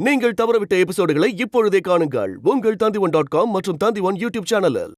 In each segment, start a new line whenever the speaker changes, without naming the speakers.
நீங்கள் தவறவிட்ட எபிசோடுகளை இப்பொழுதே காணுங்கள் உங்கள் Tandivan.com மற்றும் Tandivan யூடியூப் சேனலில்.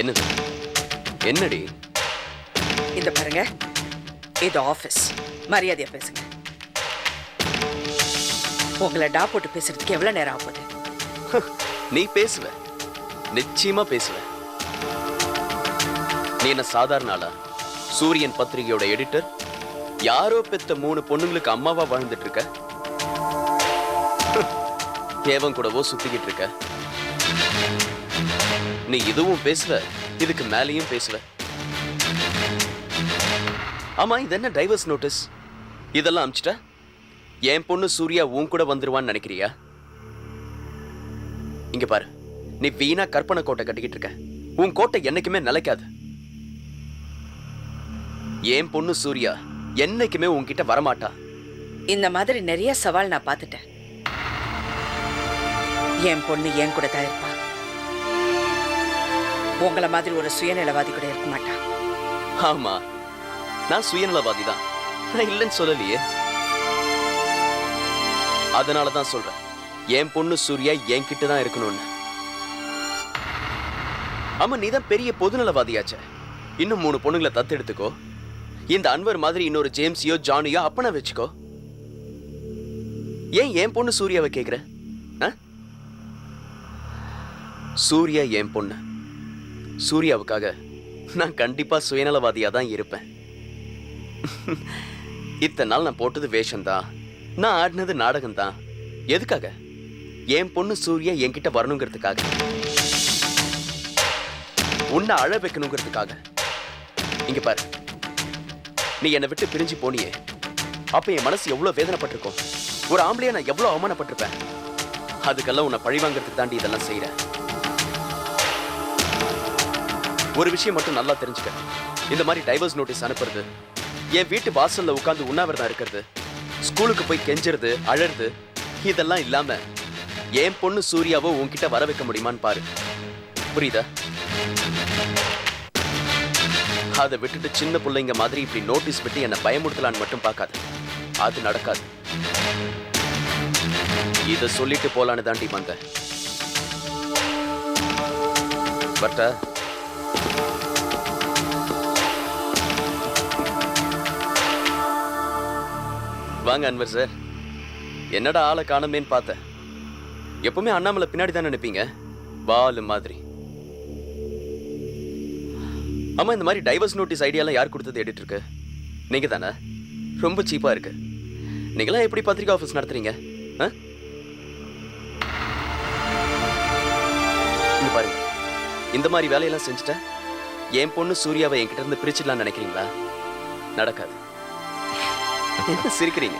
என்னது? என்னடி?
இந்த பாருங்க, இது ஆபீஸ். மரியாதையா பேசுங்க. உங்களை டா போட்டு பேசுறதுக்கு எவ்வளவு நேரம் ஆகுது?
நீ பேசுவ, நிச்சயமா பேசுவ. நீ என்ன சாதாரண ஆளா? சூரியன் பத்திரிகையோட எடிட்டர், யாரோ பெத்த 3 பொண்ணுங்களுக்கு அம்மாவா வாழ்ந்துட்டு இருக்க. ஏவன் கூடவோ சுத்திக்கிட்டு இருக்க. நீ இதுவும் பேசுவ, இதுக்கு மேலேயும் பேசுவ. ஆமா, இது என்ன டைவர்ஸ் நோட்டீஸ்? இதெல்லாம் அமிச்சிட்ட என் பொண்ணு சூர்யா உன் கூட வந்துருவான்னு நினைக்கிறியா? இங்க பாரு, நீ வீணா கற்பனை கோட்டை கட்டிக்கிட்டு இருக்க. உன் கோட்டை என்னைக்குமே நிலைக்காது. என் பொண்ணு சூர்யா என்னைக்குமே உன்கிட்ட வரமாட்டா.
இந்த மாதிரி நிறைய சவால் நான் பார்த்துட்டேன். என் பொண்ணு என் கூட தான் இருப்பா. உங்களை மாதிரி ஒரு சுயநலவாதி கூட இருக்க மாட்டா.
ஆமா, நான் சுயநலவாதி தான். நான் இல்லைன்னு சொல்லலையே. அதனாலதான் சொல்றேன், என் பொண்ணு சூர்யா என்கிட்ட தான் இருக்கணும்னு. ஆமா, நீதான் பெரிய பொதுநலவாதியாச்சே. இன்னும் 3 பொண்ணுங்களை தத்தெடுத்துக்கோ. இந்த அன்வர் மாதிரி இன்னொரு ஜேம்ஸையோ ஜானியோ அப்பனா வச்சுக்கோ. ஏன் என் பொண்ணு சூர்யாவை கேக்குற? சூர்யா என் பொண்ணு. சூர்யாவுக்காக நான் கண்டிப்பா சுயநலவாதியா தான் இருப்பேன். இத்தனை நாள் நான் போட்டது வேஷம்தான், நான் ஆடினது நாடகம் தான். எதுக்காக? என் பொண்ணு சூர்யா என்கிட்ட வரணுங்கிறதுக்காக, உன்னை அழ வைக்கணுங்கிறதுக்காக. இங்க பாரு, நீ என்னை விட்டு பிரிஞ்சு போனியே, அப்ப என் மனசு எவ்வளவு வேதனைப்பட்டிருக்கும். ஒரு ஆம்பளையா நான் எவ்வளவு அவமானப்பட்டிருப்பேன். அதுக்கெல்லாம் உன்னை பழிவாங்கிறதுக்கு தாண்டி இதெல்லாம் செய்யறேன். ஒரு விஷயம் மட்டும் நல்லா தெரிஞ்சுக்க. இந்த மாதிரி டைவர்ஸ் நோட்டீஸ் அனுப்புறது, என் வீட்டு வாசல்ல உட்கார்ந்து உண்ணாவிரதம் இருக்கிறது, ஸ்கூலுக்கு போய் கெஞ்சுறது, அழறது, இதெல்லாம் இல்லாம என் பொண்ணு சூர்யாவோ உன்கிட்ட வர வைக்க முடியுமான்னு பாரு. புரியுதா? அதை விட்டுட்டு சின்ன பிள்ளைங்க மாதிரி இப்படி நோட்டீஸ் விட்டு என்னை பயமுறுத்தலான்னு மட்டும் பார்க்காது. அது நடக்காது. இதை சொல்லிட்டு போலான்னு தாண்டி வந்தேன். பட்டா வாங்க அன்வர் சார். என்னடா ஆளை காணமேன்னு பார்த்தேன். எப்பவுமே அண்ணாமலை பின்னாடி தான் நினைப்பீங்க, பாலு மாதிரி. ஆமா, இந்த மாதிரி டைவர்ஸ் நோட்டீஸ் ஐடியாலாம் யார் கொடுத்தது எடிட்டருக்கு? நீங்க தானே? ரொம்ப சீப்பா இருக்கு. நீங்களாம் எப்படி பத்திரிகை ஆஃபீஸ் நடத்துறீங்க? இங்க பாருங்க, இந்த மாதிரி வேலையெல்லாம் செஞ்சுட்ட என் பொண்ணு சூர்யாவை என்கிட்ட இருந்து பிரிச்சிடலாம்னு நினைக்கிறீங்களா? நடக்காது. என்ன சிரிக்கிறீங்க?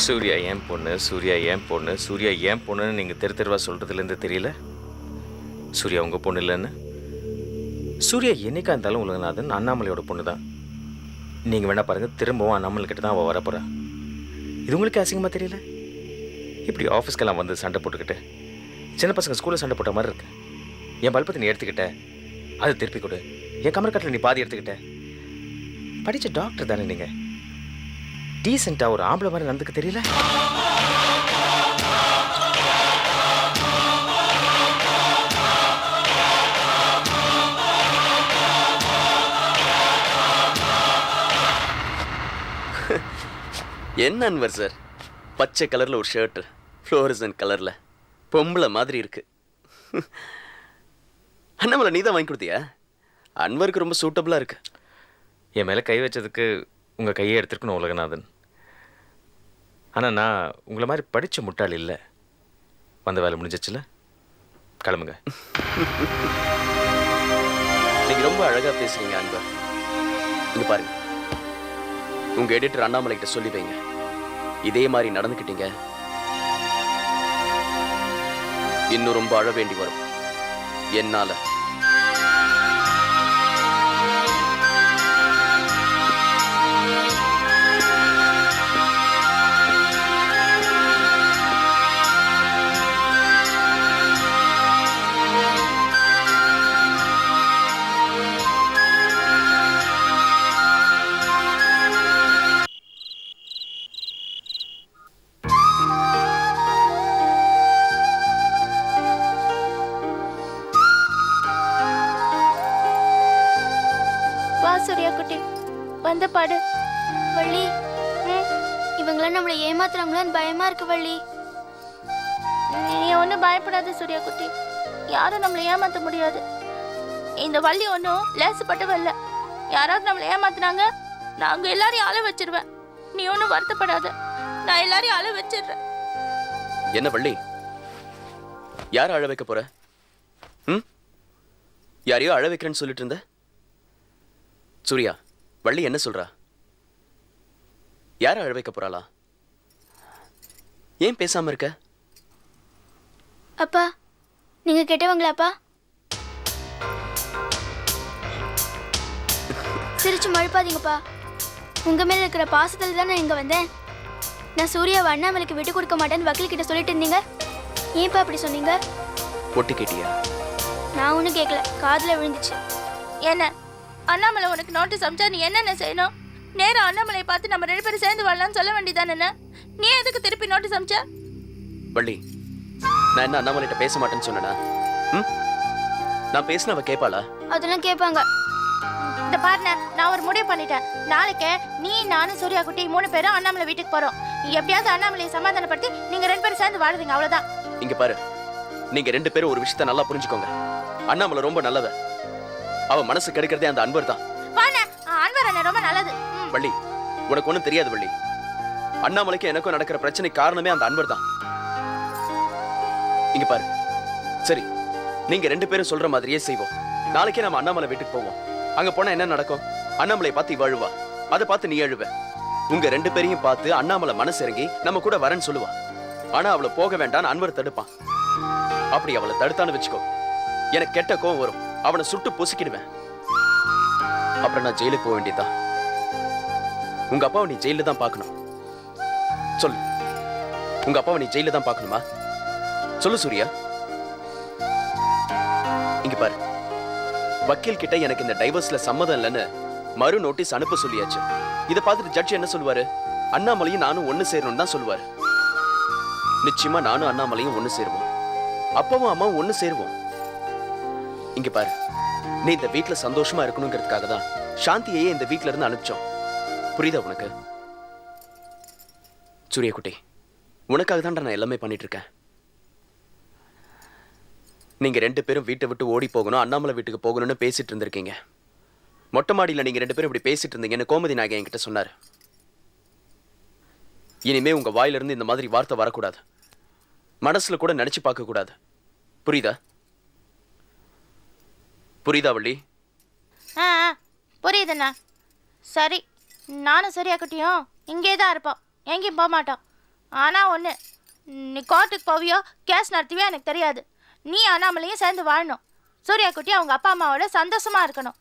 சூர்யா ஏன் பொண்ணு, சூர்யா ஏன் பொண்ணு, சூர்யா ஏன் பொண்ணுன்னு நீங்கள் தெருவா சொல்கிறதுலேருந்து தெரியல சூர்யா உங்கள் பொண்ணு இல்லைன்னு. சூர்யா என்னைக்கா இருந்தாலும் உலகநாதன் அண்ணாமலையோட பொண்ணு தான். நீங்கள் வேணா பாருங்கள், திரும்பவும் அண்ணாமலைக்கிட்ட தான் அவள் வரப்போகிறா. இது உங்களுக்கு அசிங்கமாக தெரியல? இப்படி ஆஃபீஸ்க்கெல்லாம் வந்து சண்டை போட்டுக்கிட்டு சின்ன பசங்க ஸ்கூலில் சண்டை போட்ட மாதிரி இருக்கு. என் பல்பத்தை நீ எடுத்துக்கிட்ட, அது திருப்பி கொடு. என் கமர்கட்டில் நீ பாதி எடுத்துக்கிட்ட. படித்த டாக்டர் தானே நீங்கள்? டீசெண்டாக ஒரு ஆம்பளை மாதிரி நடந்துக்க தெரியல?
என்ன அன்வர் சார், பச்சை கலர்ல ஒரு ஷர்ட், ஃப்ளோரசன்ட் கலர்ல, பொம்பளை மாதிரி இருக்கு. அண்ணாமலை நீ தான் வாங்கி கொடுத்தியா? அன்வருக்கு ரொம்ப சூட்டபிளா இருக்கு.
என் மேலே கை வச்சதுக்கு உங்கள் கையை எடுத்துருக்கணும் உலகநாதன். ஆனால் நான் உங்களை மாதிரி படித்த முட்டாள் இல்லை. வந்த வேலை முடிஞ்சிச்சுல, கிளம்புங்க.
நீங்க ரொம்ப அழகா பேசுறீங்க அன்பர். இங்க பாருங்க, உங்க எடிட்டர் அண்ணாமலை கிட்ட சொல்லி வைங்க, இதே மாதிரி நடந்துக்கிட்டீங்க இன்னும் ரொம்ப அழ வேண்டி வரும் என்னால.
சூர்யா குட்டி வந்து பாடு. வள்ளி, இவங்களாம் நம்மளை ஏமாத்துறாங்களான்னு பயமா இருக்கு வள்ளி. நீ ஒன்றும் பயப்படாத சூர்யா குட்டி, யாரும் நம்மளை ஏமாத்த முடியாது. இந்த வள்ளி ஒன்றும் லேசுப்பட்டவல்ல. யாராவது நம்மளை ஏமாத்துனாங்க, நாங்க எல்லாரையும் அழ வச்சிருவேன். நீ ஒன்றும் வருத்தப்படாத, நான் எல்லாரையும் அழ வச்சிடுறேன்.
என்ன வள்ளி, யார அழ வைக்க போற? யாரையோ அழ வைக்கிறேன்னு சொல்லிட்டு இருந்த. சூர்யா, வள்ளி என்ன சொல்றா? யார அழ வைக்க போறாளா? ஏன் பேசாம இருக்க?
அப்பா, நீங்க கெட்டவங்களாப்பா? சிரிச்சு மழுப்பாதீங்கப்பா. உங்க மேல இருக்கிற பாசத்துல தான் நான் இங்க வந்தேன். நான் சூர்யாவை அண்ணாமலைக்கு விட்டு கொடுக்க மாட்டேன்னு வக்கீல் கிட்ட சொல்லிட்டு இருந்தீங்க. ஏன்பா அப்படி சொன்னீங்க?
பொட்டு கேட்டியா?
நான் ஒன்றும் கேட்கல, காதுல விழுந்துச்சு. என்ன அண்ணாமலை உனக்கு நோட்டீஸ் அமிச்சா நீ என்னென்ன செய்யணும்? நேரா அண்ணாமலையை பார்த்து நம்ம 2 பேரும் சேர்ந்து வாழலாம்னு சொல்ல வேண்டியதானே? நீ எதுக்கு திருப்பி நோட்டீஸ் அமிச்ச?
வள்ளி, நான் என்ன அண்ணாமலைகிட்ட பேச மாட்டேன்னு சொன்னேனா? நான் பேசின அவ கேட்பாளா?
அதெல்லாம் கேட்பாங்க. இந்த பாருண்ண, நான் ஒரு முடிவு பண்ணிட்டேன். நாளைக்கு நீ, நானும் சூர்யா குட்டி 3 பேரும் அண்ணாமலை வீட்டுக்கு போறோம். எப்படியாவது அண்ணாமலையை சமாதானப்படுத்தி நீங்க 2 பேரும் சேர்ந்து வாழுவீங்க, அவ்வளவுதான்.
இங்க பாரு, நீங்க 2 பேரும் ஒரு விஷயத்த நல்லா புரிஞ்சுக்கோங்க. அண்ணாமலை ரொம்ப நல்லவ. அவ மனசு கெடுக்கிறதே அந்த அன்பர் தான்.
அன்பர் அண்ணன் ரொம்ப நல்லது.
வள்ளி, உனக்கு ஒண்ணும் தெரியாது வள்ளி. அண்ணாமலைக்கு எனக்கும் நடக்கிற பிரச்சனை காரணமே அந்த அன்பர் தான். இங்க பாரு, சரி நீங்க 2 பேரும் சொல்ற மாதிரியே செய்வோம். நாளைக்கே நம்ம அண்ணாமலை வீட்டுக்கு போவோம். அங்க போனா என்ன நடக்கும்? அண்ணாமலை பார்த்து இவ அழுவா, அதை பார்த்து நீ அழுவ. உங்க 2 பேரையும் பார்த்து அண்ணாமலை மனசு இறங்கி நம்ம கூட வரேன்னு சொல்லுவா. ஆனா அவளை போக வேண்டான்னு அன்பர் தடுப்பான். அப்படி அவளை தடுத்தான்னு வச்சுக்கோ, எனக்கு கெட்ட கோவம் வரும். அவனை சுட்டு பொசுக்கிடுவேன். அப்புறம் நான் ஜெயிலுக்கு போக வேண்டியதுதான். உங்க அப்பாவை நீ ஜெயில தான் பார்க்கணும். சொல்லு, உங்க அப்பாவை நீ ஜெயில தான் பார்க்கணுமா? சொல்லு சூர்யா. இங்க பாரு, வக்கீல் கிட்ட எனக்கு இந்த டைவர்ஸ்ல சம்மதம் இல்லைன்னு மறு நோட்டீஸ் அனுப்ப சொல்லியாச்சு. இதை பார்த்துட்டு ஜட்ஜ் என்ன சொல்லுவாரு? அண்ணாமலையும் நானும் ஒண்ணு சேரணும்னு தான் சொல்லுவாரு. நிச்சயமா நானும் அண்ணாமலையும் ஒண்ணு சேருவோம். அப்பாவும் அம்மாவும் ஒண்ணு சேருவோம். இங்க பாரு, நீ இந்த வீட்டுல சந்தோஷமா இருக்கணுங்கிறதுக்காக தான் சாந்தியையே இந்த வீட்டுல இருந்து அனுப்பிச்சோம். புரியுதா உனக்கு? சூர்யா குட்டி, உனக்காக தான் நான் எல்லாமே பண்ணிட்டு இருக்கேன். நீங்க 2 பேரும் வீட்டை விட்டு ஓடி போகணும், அண்ணாமலை வீட்டுக்கு போகணும்னு பேசிட்டு இருந்திருக்கீங்க. மொட்டை மாடியில நீங்க 2 பேரும் இப்படி பேசிட்டு இருந்தீங்கன்னு கோமதி நாயகன் என்கிட்ட சொன்னாரு. இனிமே உங்க வாயிலிருந்து இந்த மாதிரி வார்த்தை வரக்கூடாது. மனசுல கூட நினைச்சு பார்க்க கூடாது. புரியுதா? புரியுதா வள்ளி?
புரியுதுண்ணா. சரி, நானும் சூர்யா குட்டியும் இங்கே தான் இருப்போம், எங்கேயும் போக மாட்டோம். ஆனால் ஒன்று, நீ கோர்ட்டுக்கு போவியோ கேஸ் நடத்துவியோ எனக்கு தெரியாது. நீ அண்ணாமலையும் சேர்ந்து வாழணும். சூர்யா குட்டி அவங்க அப்பா அம்மாவோட சந்தோஷமா இருக்கணும்.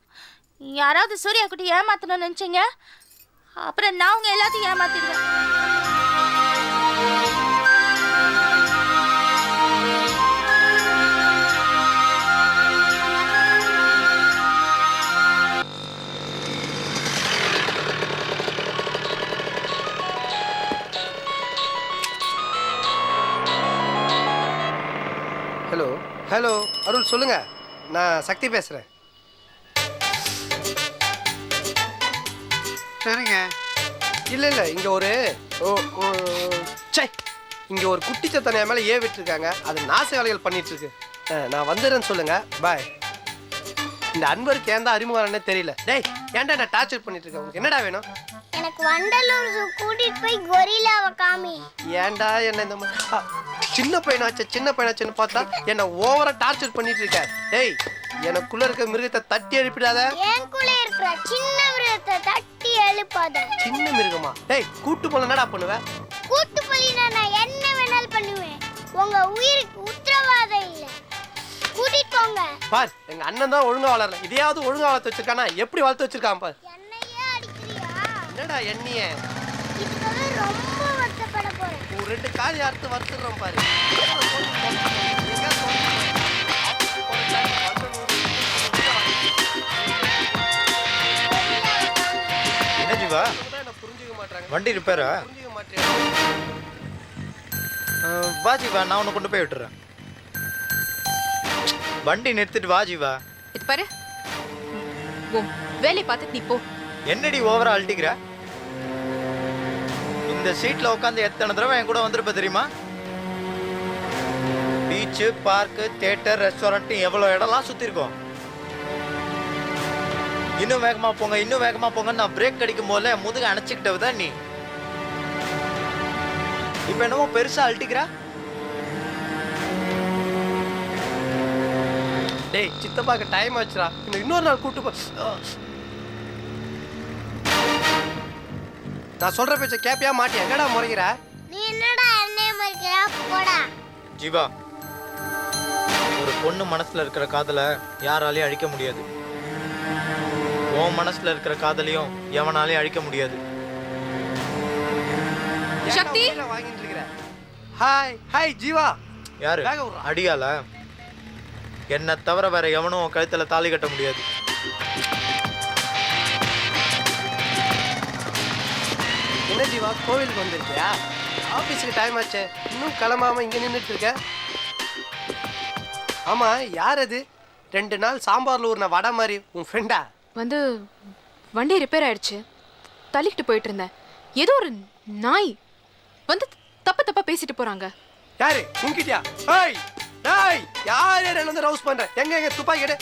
யாராவது சூர்யா குட்டி ஏமாத்தணும்னு நினச்சிங்க, அப்புறம் நான் அவங்க எல்லாத்தையும் ஏமாத்திடுவேன்.
ஹலோ ஹலோ அருள் சொல்லுங்க, நான் சக்தி பேசுறேன்.
சரிங்க.
இல்லை இல்லை, இங்கே ஒரு இங்கே ஒரு குட்டிச்சத்தனை மேலே விட்டுருக்காங்க. அது நாச வேலைகள் பண்ணிட்டு இருக்கு. நான் வந்துடுறேன்னு சொல்லுங்க. பாய். இந்த அன்பருக்கு ஏன் தான் அறிமுகம்னே தெரியல. டேய், ஏன்டா நான் டார்ச்சர் பண்ணிட்டு இருக்கேன்? உங்களுக்கு என்னடா வேணும்?
எனக்கு வண்டலூர் கூட்டிட்டு போய் கொரில்லாவை காமி.
ஏன்டா என்ன இந்த மாதிரி சின்ன பையனாச்சுன்னு பார்த்தா என்ன ஓவரா டார்ச்சர் பண்ணிட்டு இருக்க. டேய் எனக்குள்ள இருக்க மிருகத்தை தட்டி எழுப்பிடாத.
எனக்குள்ள இருக்கிற சின்ன மிருகத்தை தட்டி எழுப்பாத.
சின்ன மிருகமா? டேய் கூட்டு போல என்னடா பண்ணுவ?
கூட்டு போலினா நான் என்ன வேணாலும் பண்ணுவேன். உங்க உயிருக்கு உத்தரவாதம் இல்ல. கூட்டிட்டு போங்க.
பார் எங்க அண்ணன் தான் ஒழுங்கா வளரல. இதையாவது ஒழுங்கா வளர்த்து வச்சிருக்கானா? எப்படி வளர்த்து வச்சிருக்கான் பார்.
என்னையே அடிக்கிறியா?
என்னடா எண்ணியே?
இதுக்காக ரொம்ப வருத்தப்பட போறேன்.
ஒரு 2 காலி அறுத்து வறுத்துறோம் பாரு.
என்ன ஜீவா
புரிஞ்சுக்க மாட்டாங்க.
வண்டி ரிப்பேரா?
புரிஞ்சுக்க மாட்டேன்.
வா ஜீவா, நான் உன்னை கொண்டு போய் விட்டுறேன். வண்டி நிறுத்திட்டு வா ஜீவா.
இது பாரு, உன் வேலையை பார்த்துட்டு நீ போ.
என்னடி ஓவரா அழட்டிக்கிற? இந்த சீட்ல உட்காந்து எத்தனை தடவை என் கூட வந்திருப்ப தெரியுமா? பீச்சு, பார்க்கு, தியேட்டர், ரெஸ்டாரண்ட் எவ்வளோ இடம்லாம் சுத்திருக்கோம். இன்னும் வேகமா போங்கன்னு நான் பிரேக் அடிக்கும் போல முதுக அணைச்சிக்கிட்டவுதான் நீ. இப்ப என்னமோ பெருசா அழட்டிக்கிற?
டேய் சித்தப்பாக்கு டைம் ஆச்சுடா. இன்னொரு நாள் கூட்டு போ. நான் சொல்ற பேச்ச கேப்பியா மாட்டியா? என்னடா முறைகிற?
நீ என்னடா என்னைய மறிக்கிறா? போடா.
ஜீவா, ஒரு பொண்ணு மனசுல இருக்கிற காதலை யாராலையும் அழிக்க முடியாது. உன் மனசுல இருக்கிற காதலையும் எவனாலையும் அழிக்க முடியாது.
சக்தி!
வாங்கிட்டு இருக்கிற. ஹாய் ஜீவா.
யாரு?
வேக விட்றா.
அடியால? என்னை தவிர வேற எவனும் உன் கழுத்துல தாலி கட்ட முடியாது.
என்ன ஜீவா கோவிலுக்கு வந்திருக்கியா? ஆபீஸுக்கு டைம் ஆச்சு, இன்னும் கிளம்பாம இங்க நின்றுட்டு இருக்க. ஆமா யார் அது? 2 நாள் சாம்பார்ல ஊர்ன வடை மாதிரி உன் ஃப்ரெண்டா?
வந்து வண்டி ரிப்பேர் ஆயிடுச்சு, தள்ளிக்கிட்டு போயிட்டு இருந்தேன். ஏதோ ஒரு நாய் வந்து தப்பா பேசிட்டு போறாங்க.
யாரு? உன்கிட்டயா? ஏய் டேய் யார் என்ன வந்து ரவுஸ் பண்ற? எங்க துப்பாக்கி எடு.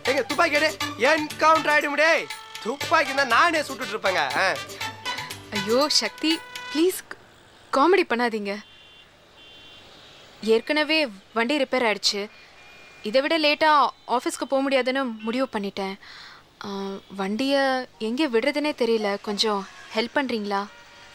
எங்க துப்பாக்கி எடு. என்கவுண்டர் ஆயிடும் டேய். துப்பாக்கி தான் நானே சுட்டுட்டு இருப்பேங்க.
ஐயோ சக்தி, ப்ளீஸ் காமெடி பண்ணாதீங்க. ஏற்கனவே வண்டி ரிப்பேர் ஆயிடுச்சு. இதை விட லேட்டாக ஆஃபீஸ்க்கு போக முடியாதுன்னு முடிவு பண்ணிட்டேன். வண்டியை எங்கே விடுறதுனே தெரியல. கொஞ்சம் ஹெல்ப் பண்ணுறீங்களா?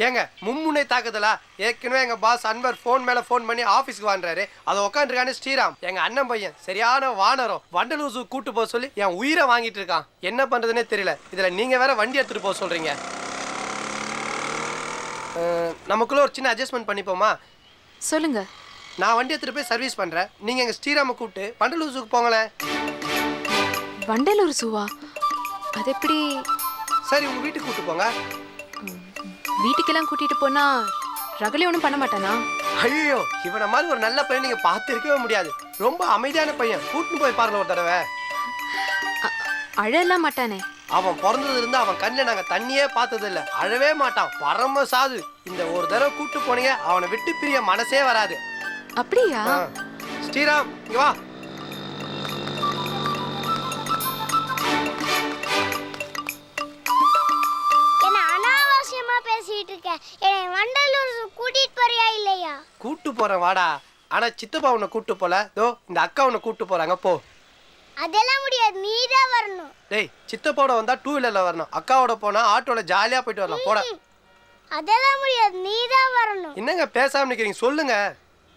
ஏங்க மும்முனை தாக்குதலா? ஏற்கனவே எங்க பாஸ் அன்வர் ஃபோன் மேல ஃபோன் பண்ணி ஆபீஸ்க்கு வாங்குறாரு. அதை உட்காந்துருக்கானு ஸ்ரீராம் எங்க அண்ணன் பையன் சரியான வானரம். வண்டலூசு கூட்டு போக சொல்லி என் உயிரை வாங்கிட்டு இருக்கான். என்ன பண்றதுன்னே தெரியல. இதுல நீங்க வேற வண்டி எடுத்துட்டு போக சொல்றீங்க. நமக்குள்ள ஒரு சின்ன அட்ஜஸ்ட்மெண்ட் பண்ணிப்போமா?
சொல்லுங்க.
நான் வண்டி எடுத்துட்டு போய் சர்வீஸ் பண்றேன். நீங்க எங்க ஸ்ரீராம கூப்பிட்டு வண்டலூசுக்கு போங்களேன்.
வண்டலூர் ஜூவா? அது எப்படி?
சரி உங்க வீட்டுக்கு கூப்பிட்டு போங்க.
வீட்டுக்கெல்லாம் கூட்டிட்டு போனா ரகலே ஒன்றும் பண்ண மாட்டானா?
ஐயோ இவனை மாதிரி ஒரு நல்ல பையன் நீங்க பார்த்து இருக்கவே முடியாது. ரொம்ப அமைதியான பையன். கூட்டின்னு போய் பாருங்க ஒரு தடவை.
அழலாம் மாட்டானே?
அவன் பிறந்ததுல இருந்து அவன் கண்ணில் நாங்க தண்ணியே பார்த்தது இல்ல. அழவே மாட்டான். பரம சாது. இந்த ஒரு தடவை கூட்டு போனீங்க அவனை விட்டு பிரிய மனசே வராது.
அப்படியா?
ஸ்ரீராம் இங்க வா.
என்ன அனாவசியமா பேசிட்டு இருக்க? என்னை வண்டலூர் கூட்டிட்டு போறியா இல்லையா?
கூட்டு போறேன் வாடா. ஆனா சித்தப்பா உன்னை கூட்டு போல. தோ இந்த அக்கா உன்னை கூட்டு போறாங்க போ.
அதெல்லாம் முடியாது, நீதான் வரணும்.
டேய் சித்தப்பாவோட வந்தா 2 வீலர்ல வரணும். அக்காவோட போனா ஆட்டோல ஜாலியா போயிட்டு வரலாம். போடா.
அதெல்லாம் முடியாது, நீதான் வரணும்.
என்னங்க பேசாம நிக்கிறீங்க? சொல்லுங்க.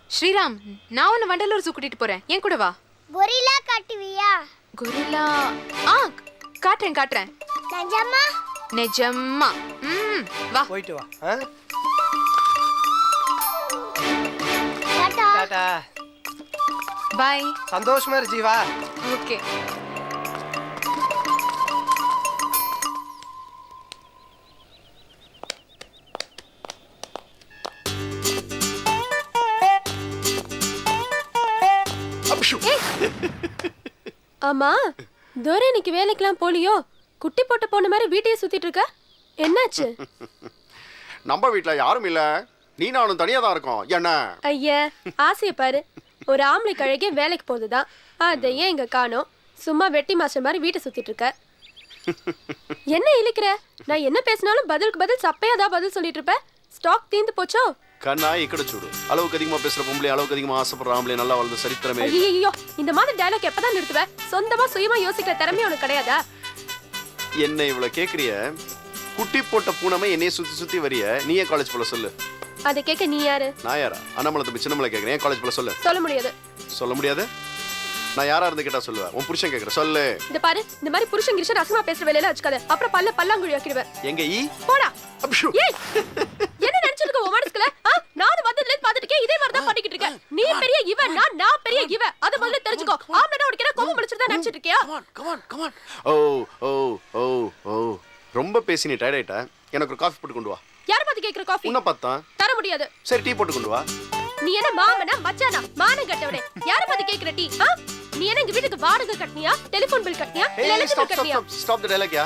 ஸ்ரீராம், நான் உன்னை வண்டலூர் ஜூ கூட்டிட்டு போறேன். என் கூட வா.
கொரில்லா காட்டுவியா?
கொரில்லா? காட்டுறேன்.
நிஜமா?
நிஜமா. வா.
போயிட்டு வா.
டாடா.
டாடா.
பாய்.
சந்தோஷமா இரு ஜீவா.
ஓகே.
ஆமா தோரே இன்னைக்கு வேலைக்கெல்லாம் போலியோ? குட்டி போட்ட போன மாதிரி வீட்டையே சுத்திட்டு இருக்க. என்னாச்சு?
நம்ம வீட்டில் யாரும் இல்லை, நீ நானும் தனியாக தான் இருக்கோம். என்ன
ஐயா ஆசையை பாரு. ஒரு ஆம்பளை கழகே வேலைக்கு போகுதுதான், அதை ஏன் இங்க காணோம்? சும்மா வெட்டி மாஸ்டர் மாதிரி வீட்டை சுத்திட்டு இருக்க. என்ன இழுக்கிற? நான் என்ன பேசினாலும் பதிலுக்கு பதில் சப்பையா தான் பதில் சொல்லிட்டு இருப்ப. ஸ்டாக் தீந்து போச்சோ?
கண்ணா ఇక్కడ చూడు அளவுக்கு அதிகமா பேசுற பொம்பளை அளவுக்கு அதிகமா ஆசைப்படுற ஆம்பளை நல்லா வாழ்ந்த சரித்திரமே இல்லை.
ஐயோ இந்த மாதிரி டயலாக் எப்பதான் நிறுத்துவ? சொந்தமா சுயமா யோசிக்கிற திறமை உனக்கு கிடையாதா?
என்ன இவ்வளவு கேக்குறிய? குட்டி போட்ட பூனமே என்னைய சுத்தி சுத்தி வரிய. நீ ஏன் காலேஜ் போல சொல்லு.
அதை கேட்க நீ யாரு?
நான் யாரா? அண்ணாமலை தம்பி சின்னமலை கேக்குறேன். ஏன் காலேஜ் போல சொல்லு.
சொல்ல முடியாது.
சொல்ல முடியாது? நான் யாரா இருந்து கேட்டா சொல்லுவேன். உன் புருஷன் கேக்குற சொல்லு.
இந்த பாரு இந்த மாதிரி புருஷன் கிருஷ்ணன் அசிமா பேசுற வேலையில வச்சுக்காத. அப்புறம் பல்லாங்குழி ஆக்கிடுவேன்.
எங்க ஈ?
போடா.
அப்ஷு.
ஏய் என்ன நினைச்சிருக்க உன் மனசுக்குள்ள? நானும் வந்ததுல இருந்து பாத்துட்டே இதே மாதிரி தான் பண்ணிக்கிட்டு இருக்கேன். நீ பெரிய இவன், நான் பெரிய இவ. அத முதல்ல தெரிஞ்சுக்கோ. ஆம்லனா உனக்கு என்ன கோபம் பிடிச்சிருந்தா நினைச்சிட்டு இருக்கியா?
Come on. ஓ ரொம்ப பேசி நீ டயர்ட் ஆயிட்ட. எனக்கு ஒரு காஃபி போட்டு கொண்டு வா.
யார பார்த்து கேக்குற காஃபி?
உன்னை பார்த்தா
தர முடியாது.
சரி டீ போட்டு கொண்டு வா.
நீ என்ன மாமனா மச்சானா? மானம் கட்டவனே. யார பார்த்து கேக்குற டீ? நீ என்ன எங்க வீட்டுக்கு வாடகை கட்டனியா? டெலிபோன் பில் கட்டனியா? இல்ல எலக்ட்ரிசிட்டி கட்டனியா?
ஸ்டாப் தி டயலாக் யா.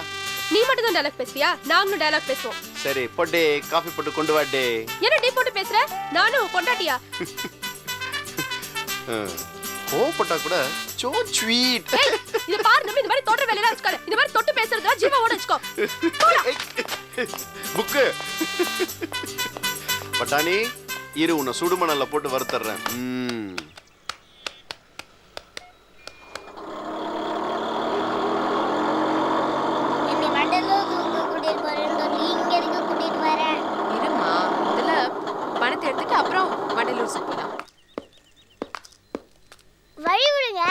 நீ மட்டும் தான் டயலாக் பேசுவியா? நாங்களும் டயலாக் பேசுவோம்.
சரி போடே காஃபி போட்டு கொண்டு வா டே.
என்ன டீ போட்டு பேசுற? நானும் பொண்டாட்டியா?
கோபப்பட்டா கூட சோ ஸ்வீட்.
இத பாரு நம்ம இந்த மாதிரி தொடுற வேலையெல்லாம் வச்சுக்காத. இந்த மாதிரி தொட்டு பேசுறதா ஜீவாவோட வச்சுக்கோ.
புக்கு பட்டாணி இரு உன்னை சுடுமணல்ல போட்டு வறுத்தறேன்.
என்னை மண்டலத்துக்கு கூட்டிட்டு போறேன்னு சொல்லி இங்க இருக்க கூட்டிட்டு வரேன்.
இருமா, முதல்ல பணத்தை எடுத்துட்டு அப்புறம் வண்டலூர் சுத்தலாம்.
வழி விடுங்க.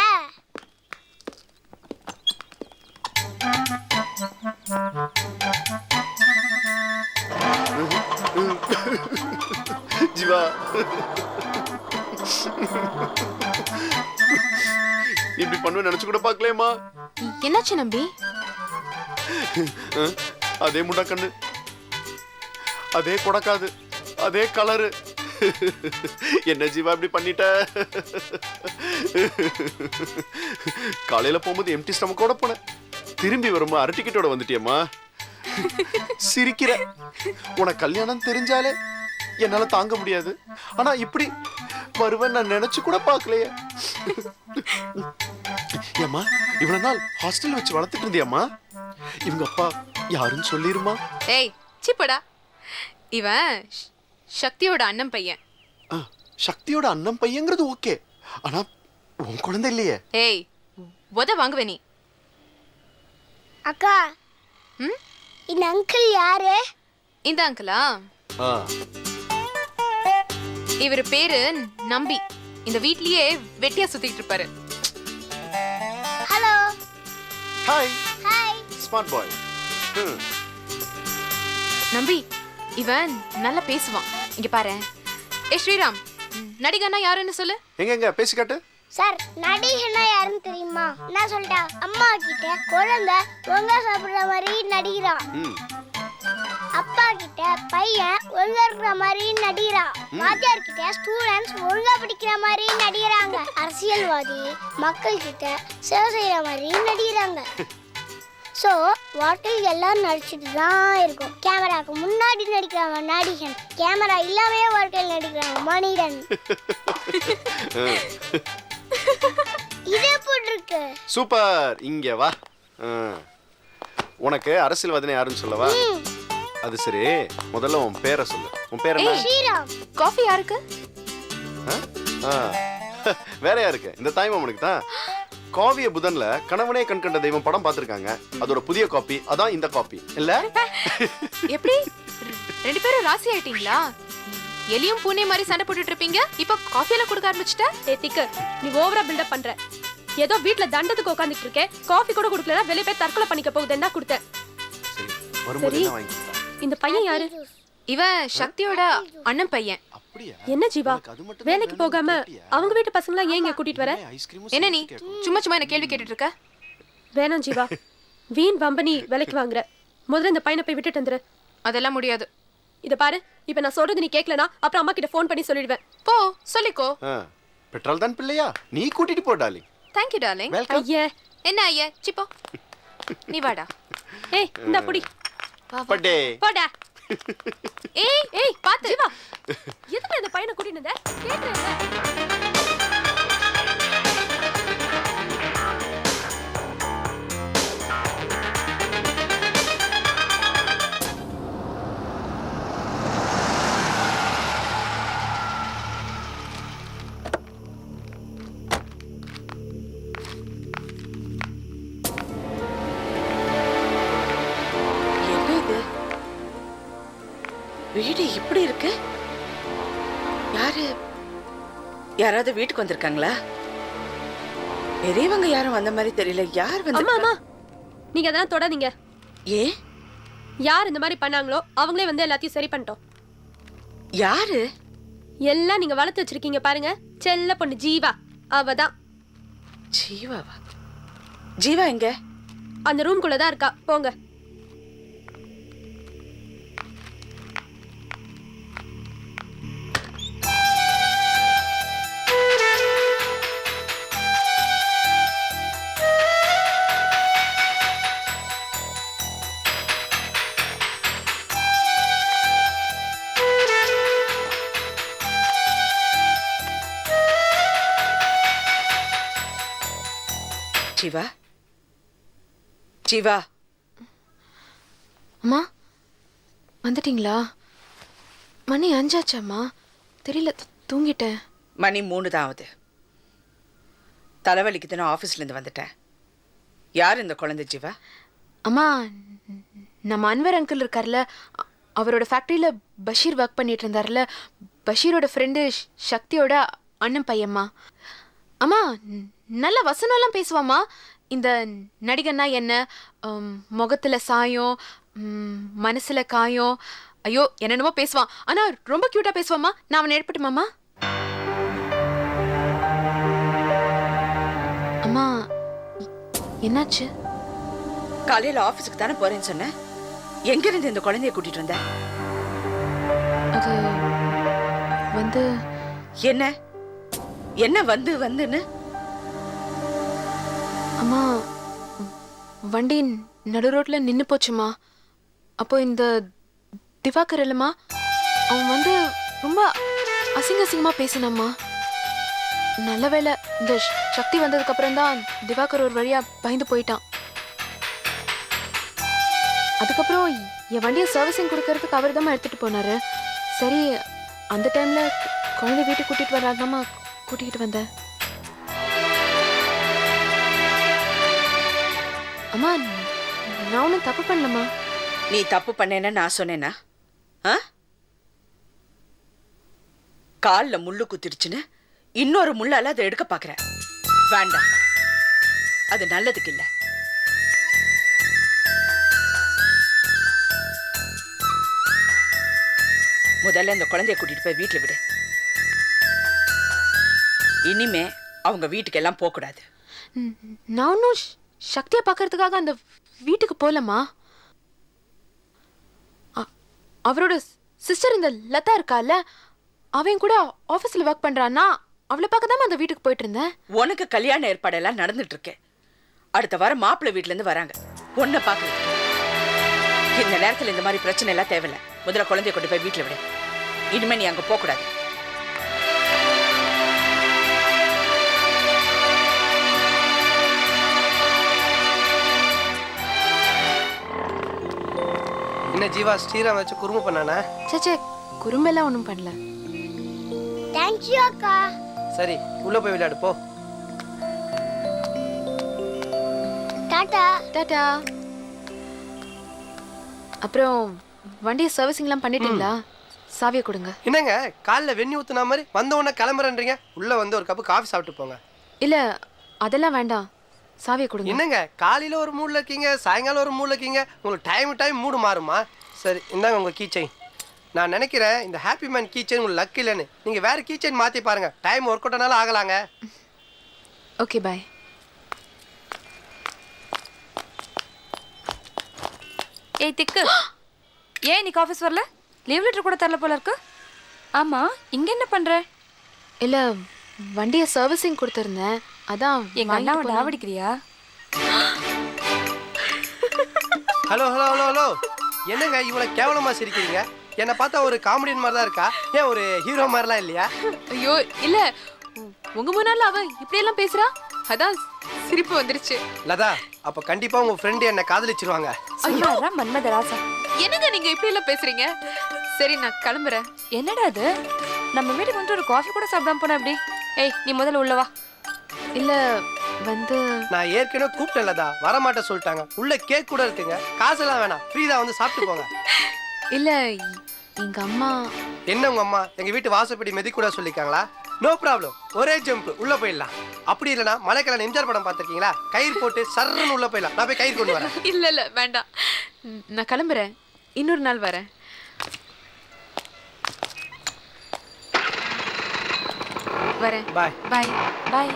ஜீவா இப்படி பண்ணுவேன் நினைச்சு கூட பார்க்கலையேம்மா.
என்னாச்சு நம்பி?
அதே முண்டா கண்ணு, அதே கொடக்காது, அதே கலரு. என்ன ஜீவா இப்படி பண்ணிட்ட? காலையில போகும்போது எம்டி ஸ்டமக்கோட போனேன். திரும்பி வரும்போது அரை டிக்கெட்டோட வந்துட்டியம்மா. சிரிக்கிற. உனக்கு கல்யாணம் தெரிஞ்சாலே என்னால தாங்க முடியாது. ஆனா இப்படி வருவேன் நான் நினைச்சு கூட பார்க்கலையே. ஏம்மா இவ்வளவு நாள் ஹாஸ்டல் வச்சு வளர்த்துட்டு இருந்தியம்மா. இவங்க அப்பா யாருன்னு சொல்லிருமா?
ஏய் சிப்படா, இவன் சக்தியோட அண்ணன் பையன்.
சக்தியோட அண்ணன் பையங்கிறது ஓகே, ஆனா உன் குழந்தை இல்லையே.
ஏய் உத வாங்குவே நீ.
அக்கா இந்த அங்கிள் யாரு?
இந்த அங்கிளா?
ஆ
இவர் பேரு நம்பி. இந்த வீட்லயே வெட்டியா சுத்திட்டு இருப்பாரு.
Hello.
Hi.
Hi.
Smart boy.
நம்பி இவன் நல்லா பேசுவான். இங்க பாரு. ஏ ஸ்ரீராம், நடிகனா யாருன்னு சொல்லு.
எங்க பேசி காட்டு.
சார் நடிகனா யாருன்னு தெரியுமா? நான் சொல்லிட்டா அம்மா கிட்ட குழந்தை ஒழுங்கா சாப்பிடுற மாதிரி நடிக்கிறான். அப்பா கிட்ட பையன் ஒழுங்கா இருக்கிற மாதிரி நடிக்கிறான். வாத்தியார் கிட்ட ஸ்டூடெண்ட்ஸ் ஒழுங்கா படிக்கிற மாதிரி நடிக்கிறாங்க. அரசியல்வாதி மக்கள் கிட்ட சேவை செய்யற மாதிரி நடிக்கிறாங்க. ஸோ வாழ்க்கையில் எல்லாரும் நடிச்சுட்டு தான் இருக்கும். கேமராக்கு முன்னாடி நடிக்கிறவன் நடிகன், கேமரா இல்லாமே வாழ்க்கையில் நடிக்கிறவன் மனிதன். இதே போட்டிருக்கு.
சூப்பர். இங்க வா. உனக்கு அரசியல்வாதினே யாருன்னு சொல்லவா? அது சரி, முதல்ல உன் பேரை சொல்லு. உன் பேர் என்ன?
ஸ்ரீராம்.
காஃபி யாருக்கு?
வேற யாருக்கு? இந்த தாய்மாமனுக்கு தான். காவிய புதன்ல கணவனே கண் கண்ட தெய்வம் படம் பார்த்திருக்காங்க. அதோட புதிய காப்பி அதான் இந்த காப்பி இல்ல?
எப்படி ரெண்டு பேரும் ராசி ஆயிட்டீங்களா? எலியும் பூனை மாதிரி சண்டை போட்டுட்டு இருப்பீங்க, இப்ப காஃபி எல்லாம் கொடுக்க ஆரம்பிச்சிட்ட.
ஏத்திக்கு நீ ஓவரா பில்டப் பண்ற. ஏதோ வீட்ல தண்டத்துக்கு உட்காந்துட்டு இருக்கேன், காஃபி கூட குடுக்கலனா வெளிய போய் தற்கொலை பண்ணிக்க போகுதுன்னா கொடுத்தேன்.
வரும்போது என்ன வாங்கி கொடுத்தா?
இந்த பையன் யாரு?
இவன் சக்தியோட அண்ணன் பையன்.
அப்படியே
என்ன ஜீவா வேலைக்கு போகாம அவங்க வீட்டு பசங்களா ஏன் இங்க கூட்டிட்டு வர?
என்ன நீ சும்மா சும்மா என்ன கேள்வி கேட்டுட்டு இருக்க?
வேணாம் ஜீவா, வீண் வம்பனி வேலைக்கு வாங்குற. முதல்ல இந்த பையனை போய் விட்டுட்டு வந்துரு.
அதெல்லாம் முடியாது.
இத பாரு, இப்ப நான் சொல்றது நீ கேட்கலனா அப்புறம் அம்மா கிட்ட ஃபோன் பண்ணி சொல்லிடுவேன்.
போ சொல்லிக்கோ.
பெட்ரோல் தான் பிள்ளையா, நீ கூட்டிட்டு போ டார்லிங்.
Thank you darling.
ஐயே
என்ன ஐயா சிப்போ, நீ வாடா.
ஏய் இந்த புடி
பட்டே
போடா.
ஏய் பாத்து.
ஜீவா எதுக்கு இந்த பையனை கூட்டிட்டு வந்த? கேக்குறேன்.
வீடு இப்படி இருக்கு? யாராவது வீட்டுக்கு வந்திருக்காங்களா? பெரியவங்க யாரும் வந்த மாதிரி தெரியல. யார் வந்து?
அம்மா நீங்க அதெல்லாம் தொடாதீங்க.
ஏன்?
யார் இந்த மாதிரி பண்ணாங்களோ அவங்களே வந்து எல்லாத்தையும் சரி பண்ணிட்டோம்.
யாரு?
எல்லாம் நீங்க வளர்த்து வச்சிருக்கீங்க பாருங்க, செல்ல பொண்ணு ஜீவா. அவதான்.
ஜீவாவா? ஜீவா எங்க?
அந்த ரூம்குள்ள தான் இருக்கா, போங்க.
ஜீவா, ஜீவா.
அம்மா வந்துட்டீங்களா? மணி 5 ஆச்சாம்மா. தெரியல, தூங்கிட்டேன்.
மணி 3 தான் ஆகுது. தலைவலிக்குதுன்னு ஆஃபீஸ்ல இருந்து வந்துட்டேன். யார் இந்த குழந்தை ஜீவா?
அம்மா, நம்ம அன்வர் அங்கிள் இருக்கார்ல, அவரோட ஃபேக்ட்ரியில் பஷீர் ஒர்க் பண்ணிட்டு இருந்தார்ல, பஷீரோட ஃப்ரெண்டு சக்தியோட அண்ணன் பையம்மா. அம்மா, நல்ல வசனம்லாம் பேசுவாம்மா. இந்த நடிகன்னா என்ன, முகத்தில் சாயம், மனசில் காயம், ஐயோ என்னென்னமோ பேசுவான். ஆனால் ரொம்ப க்யூட்டாக பேசுவாம்மா. நான் அவனை எழுப்பட்டுமாம்மா? அம்மா, என்னாச்சு?
காலையில் ஆஃபீஸுக்கு தானே போறேன்னு சொன்னேன். எங்கிருந்து இந்த குழந்தைய கூட்டிட்டு வந்த?
அது வந்து
என்ன என்ன வந்துன்னு?
அம்மா, வண்டி நடு ரோட்ல நின்று போச்சுமா. அப்போ இந்த திவாகர் இல்லைம்மா, அவன் வந்து ரொம்ப அசிங்கமா பேசினாம்மா. நல்ல வேளை இந்த சக்தி வந்ததுக்கு அப்புறம் தான் திவாகர் ஒரு வழியா பயந்து போயிட்டான். அதுக்கப்புறம் என் வண்டியை சர்வீசிங் கொடுக்கறதுக்கு அவர் தான் எடுத்துட்டு போனாரு. சரி, அந்த டைம்ல குழந்தை வீட்டுக்கு கூட்டிட்டு வராதாம்மா கூட்டிகிட்டு வந்தேன். அம்மா, நான் ஒன்றும் தப்பு பண்ணலம்மா.
நீ தப்பு பண்ணேன்னு நான் சொன்னேனா? காலில் முள்ளு குத்திடுச்சுன்னு இன்னொரு முள்ளால அதை எடுக்க பார்க்குறேன். வேண்டாம், அது நல்லதுக்கு இல்லை. முதல்ல இந்த குழந்தைய கூட்டிட்டு போய் வீட்டில் விடு. இனிமே அவங்க வீட்டுக்கு எல்லாம் போகக்கூடாது.
நான் ஒன்றும் சக்தியை பார்க்கறதுக்காக அந்த வீட்டுக்கு போகலம்மா. அவரோட சிஸ்டர் இந்த லதா இருக்கால, அவன் கூட ஆஃபீஸில் ஒர்க் பண்ணுறான்னா அவளை பார்க்க தான் அந்த வீட்டுக்கு போயிட்டு இருந்தேன்.
உனக்கு கல்யாண ஏற்பாடெல்லாம் நடந்துட்டு இருக்கு. அடுத்த வாரம் மாப்பிள்ளை வீட்டிலேருந்து வராங்க பொண்ணை பார்க்கறது. இந்த நேரத்தில் இந்த மாதிரி பிரச்சனை எல்லாம் தேவையில்லை. முதல்ல குழந்தைய கொண்டு போய் வீட்டில் விடு. இனிமே நீ அங்கே போகக்கூடாது.
என்ன ஜீவா, ஸ்ரீராம் வச்சு குறும்பு பண்ணானா?
சே, குறும்பெல்லாம் ஒன்றும் பண்ணல.
தேங்க்யூ அக்கா.
சரி, உள்ள போய் விளையாடு போ.
டாடா.
டாடா. அப்புறம் வண்டியை சர்வீசிங்லாம் பண்ணிட்டீங்களா? சாவியை கொடுங்க.
என்னங்க காலில் வெண்ணி ஊத்துனா மாதிரி வந்த உடனே கிளம்புறேன்றீங்க? உள்ள வந்து ஒரு கப்பு காஃபி சாப்பிட்டு போங்க.
இல்லை, அதெல்லாம் வேண்டாம். சாவியை கொடுங்க.
என்னங்க காலையில் ஒரு மூடில் இருக்கீங்க, சாயங்காலம் ஒரு மூடில் இருக்கீங்க. உங்களுக்கு டைம் மூடு மாறுமா? சரி, இந்தாங்க உங்கள் கீ செயின். நான் நினைக்கிறேன் இந்த ஹாப்பி மேன் கீ செயின் உங்களுக்கு லக் இல்லைன்னு. நீங்கள் வேறு கீ செயின் மாற்றி பாருங்கள். டைம் ஒர்க் அவுட் ஆனாலும் ஆகலாங்க.
ஓகே, பாய்.
ஏய் திக்கு, ஏன் இன்னைக்கு ஆஃபீஸ் வரல? லீவ் லெட்டர் கூட தரல போல இருக்கு. ஆமாம், இங்கே என்ன பண்ணுற?
இல்லை, வண்டியை சர்வீசிங் கொடுத்துருந்தேன், அதான்.
எங்கள் அண்ணாவை டாவடிக்கிறியா?
ஹலோ ஹலோ ஹலோ ஹலோ, என்னங்க இவ்வளோ கேவலமாக சிரிக்கிறீங்க? என்னை பார்த்தா ஒரு காமெடியன் மாதிரி தான் இருக்கா? ஏன் ஒரு ஹீரோ மாதிரிலாம் இல்லையா?
ஐயோ இல்லை, உங்க முன்னால அவ இப்படியெல்லாம் பேசுறா, அதான் சிரிப்பு வந்துருச்சு.
லதா, அப்போ கண்டிப்பாக உங்கள் ஃப்ரெண்டு என்னை காதலிச்சிருவாங்க.
ஐயா மன்மதராசா,
என்னங்க நீங்க இப்படி எல்லாம் பேசுறீங்க? சரி, நான் கிளம்புறேன்.
என்னடா அது, நம்ம வீட்டுக்கு வந்து ஒரு காஃபி கூட சாப்பிடாம போன அப்படி? ஏய், நீ முதல்ல உள்ள வா.
இல்ல வந்து
நான் ஏற்கனவே கூப்பிட்டேன் லதா, வரமாட்டேன் சொல்லிட்டாங்க. உள்ள கேக் கூட இருக்குங்க, காசெல்லாம் வேணாம், ஃப்ரீ தான், வந்து சாப்பிட்டு போங்க.
இல்ல எங்க அம்மா
என்ன உங்க அம்மா எங்க வீட்டு வாசப்படி மெதிக்கூட சொல்லிருக்காங்களா? நோ ப்ராப்ளம், ஒரே ஜம்ப் உள்ள போயிடலாம். அப்படி இல்லைன்னா மலைக்கெல்லாம் எம்ஜிஆர் படம் பார்த்துருக்கீங்களா? கயிறு போட்டு சர்றன்னு உள்ள போயிடலாம். நான் போய் கயிறு கொண்டு வரேன்.
இல்ல வேண்டாம், நான் கிளம்புறேன், இன்னொரு நாள் வரேன். வரேன்.
பாய்.
பாய் பாய்.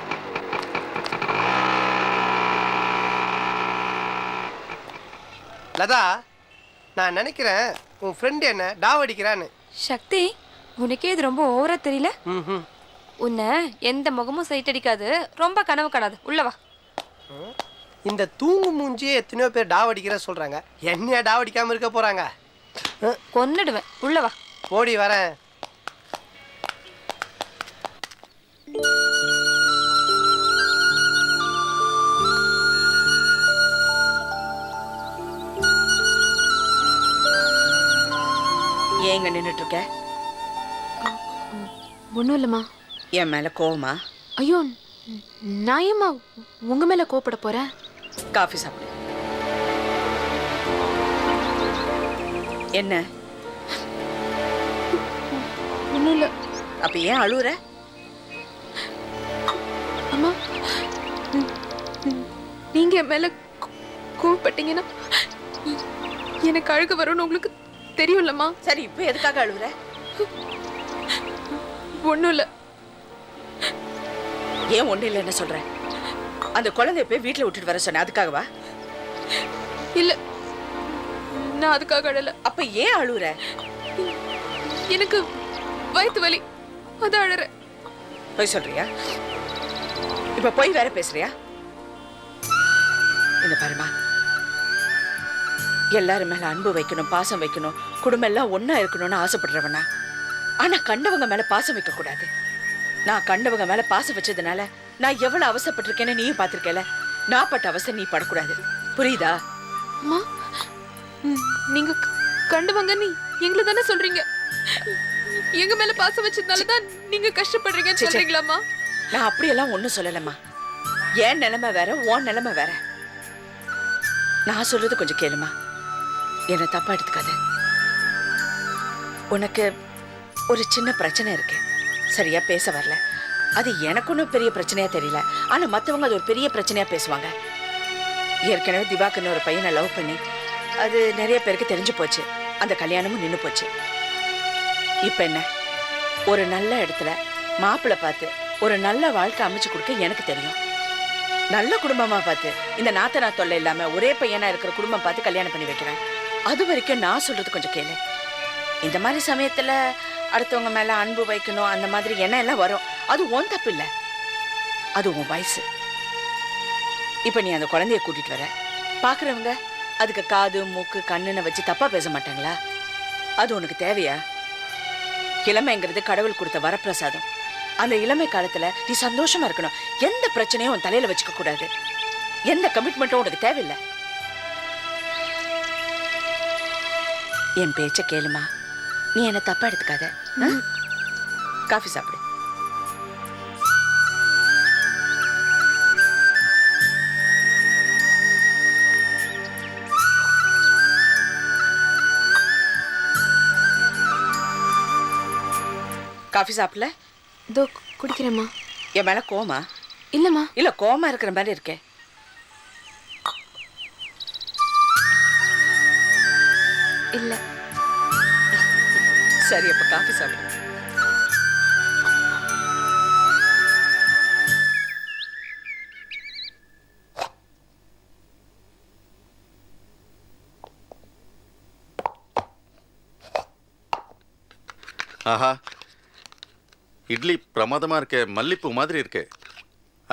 லதா, நான் நினைக்கிறேன் உன் ஃப்ரெண்டு என்ன டாவடிக்கிறான்னு.
சக்தி, உனக்கே இது ரொம்ப ஓவரா தெரியல?
ம்.
உன்னை எந்த முகமும் சைட் அடிக்காது, ரொம்ப கனவு காணாது. உள்ள வா.
இந்த தூங்கு மூஞ்சியே எத்தனையோ பேர் டாவடிக்கிற சொல்றாங்க. என்னையா டாவடிக்காம இருக்க போறாங்க?
கொன்னுடுவேன். உள்ள வா.
ஓடி வரேன்.
ஏங்க நின்றுட்டு இருக்க?
ஒன்றும் இல்லைம்மா.
என் மேல கோவமா?
ஐயோ, நான் ஏம்மா உங்க மேல கோபப்பட போறேன்?
காஃபி சாப்பிடு. என்ன?
ஒன்றும் இல்லை.
அப்ப ஏன் அழுவுற?
அம்மா, நீங்க என் மேல கோவப்பட்டீங்கன்னா எனக்கு அழுக வரும்னு உங்களுக்கு தெரியும்லம்மா.
சரி, இப்ப எதுக்காக அழுவுற?
ஒன்றும் இல்லை.
ஏன் ஒண்ணு இல்லைன்னு சொல்ற? அந்த குழந்தைய போய் வீட்டுல விட்டுட்டு வர சொன்ன, அதுக்காகவா?
இல்ல, நான் அதுக்காக அழல.
அப்ப ஏன் அழுவுற?
எனக்கு வயிற்று வலி, அதான் அழறேன்.
போய் சொல்றியா? இப்ப போய் வேற பேசுறியா? இந்த பாருமா, எல்லாரும் மேல அன்பு வைக்கணும், பாசம் வைக்கணும், குடும்பம் எல்லாம் ஒன்னா இருக்கணும்னு ஆசைப்படுறவனா. ஆனா கண்டவங்க மேல பாசம் வைக்க கூடாது. நான் கண்டவங்க மேல பாசம் வச்சதுனால நான் எவ்வளவு அவசரப்பட்டிருக்கேன்னு நீயும் பாத்திருக்கல. நான் பட்ட அவசரம் நீ படக்கூடாது, புரியுதா?
அம்மா, நீங்க கண்டவங்க நீ எங்களை தானே சொல்றீங்க. எங்க மேல பாசம் வச்சதுனாலதான் நீங்க கஷ்டப்படுறீங்கன்னு சொல்றீங்களாம்மா?
நான் அப்படியெல்லாம் ஒண்ணும் சொல்லலம்மா. என் நிலைமை வேற, உன் நிலைமை வேற. நான் சொல்றது கொஞ்சம் கேளுமா, என்ன தப்பா எடுத்துக்காத. உனக்கு ஒரு சின்ன பிரச்சனை இருக்கு, சரியா பேச வரல. அது எனக்கு ஒன்றும் பெரிய பிரச்சனையா தெரியல, ஆனா மற்றவங்க அது ஒரு பெரிய பிரச்சனையா பேசுவாங்க. ஏற்கனவே திவாகர்னு ஒரு பையனை லவ் பண்ணி அது நிறைய பேருக்கு தெரிஞ்சு போச்சு. அந்த கல்யாணமும் நின்று போச்சு. இப்ப என்ன, ஒரு நல்ல இடத்துல மாப்பிள்ளை பார்த்து ஒரு நல்ல வாழ்க்கை அமைச்சு கொடுக்க எனக்கு தெரியும். நல்ல குடும்பமா பார்த்து, இந்த நாத்தனா தொல்லை இல்லாம ஒரே பையனா இருக்கிற குடும்பம் பார்த்து கல்யாணம் பண்ணி வைக்கிறேன். அது வரைக்கும் நான் சொல்றது கொஞ்சம் கேளு. இந்த மாதிரி சமயத்துல அடுத்தவங்க மேல அன்பு வைக்கணும், அந்த மாதிரி எண்ணம் எல்லாம் வரும். அது உன் தப்பு இல்ல, அது உன் வயசு. இப்ப நீ அந்த குழந்தைய கூட்டிட்டு வர, பாக்குறவங்க அதுக்கு காது மூக்கு கண்ணுன்னு வச்சு தப்பா பேச மாட்டாங்களா? அது உனக்கு தேவையா? இளமைங்கிறது கடவுள் கொடுத்த வரப்பிரசாதம். அந்த இளமை காலத்துல நீ சந்தோஷமா இருக்கணும். எந்த பிரச்சனையும் உன் தலையில வச்சுக்க கூடாது. எந்த கமிட்மெண்ட்டும் உனக்கு தேவையில்லை. என் பேச்ச கேளுமா, நீ என்ன தப்பா எடுத்துக்காத. காஃபி சாப்பிடு. காஃபி சாப்பிடல?
இதோ குடிக்கிறேம்மா.
என் மேல கோமா?
இல்லம்மா.
இல்ல, கோமா இருக்கிற மாதிரி இருக்கே.
இல்ல.
சரி, அப்ப காஃபி சாப்பிடு.
ஆஹா, இட்லி பிரமாதமா இருக்கே, மல்லிப்பூ மாதிரி இருக்கு.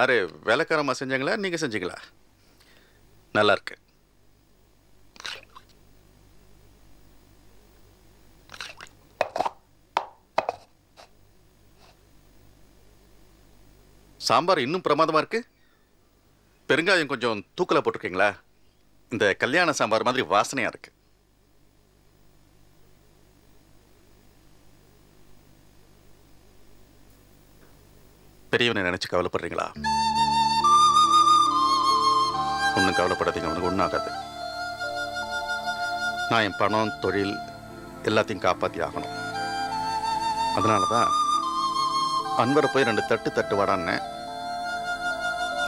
அரே, வேலைக்காரமா செஞ்சாங்களா, நீங்க செஞ்சீங்களா? நல்லா இருக்கு. சாம்பார் இன்னும் பிரமாதமா இருக்கு. பெருங்காயம் கொஞ்சம் தூக்கலா போட்டிருக்கீங்களா? இந்த கல்யாண சாம்பார் மாதிரி வாசனையா இருக்கு. பெரியவனை நினைச்சு கவலைப்படுறீங்களா? ஒன்றும் கவலைப்படாதீங்க, அவனுக்கு ஒன்றும் ஆகாது. நான் என் பணம், தொழில்
எல்லாத்தையும் காப்பாற்றி ஆகணும். அதனால தான் அன்வரை போய் 2 தட்டு வாடான்னு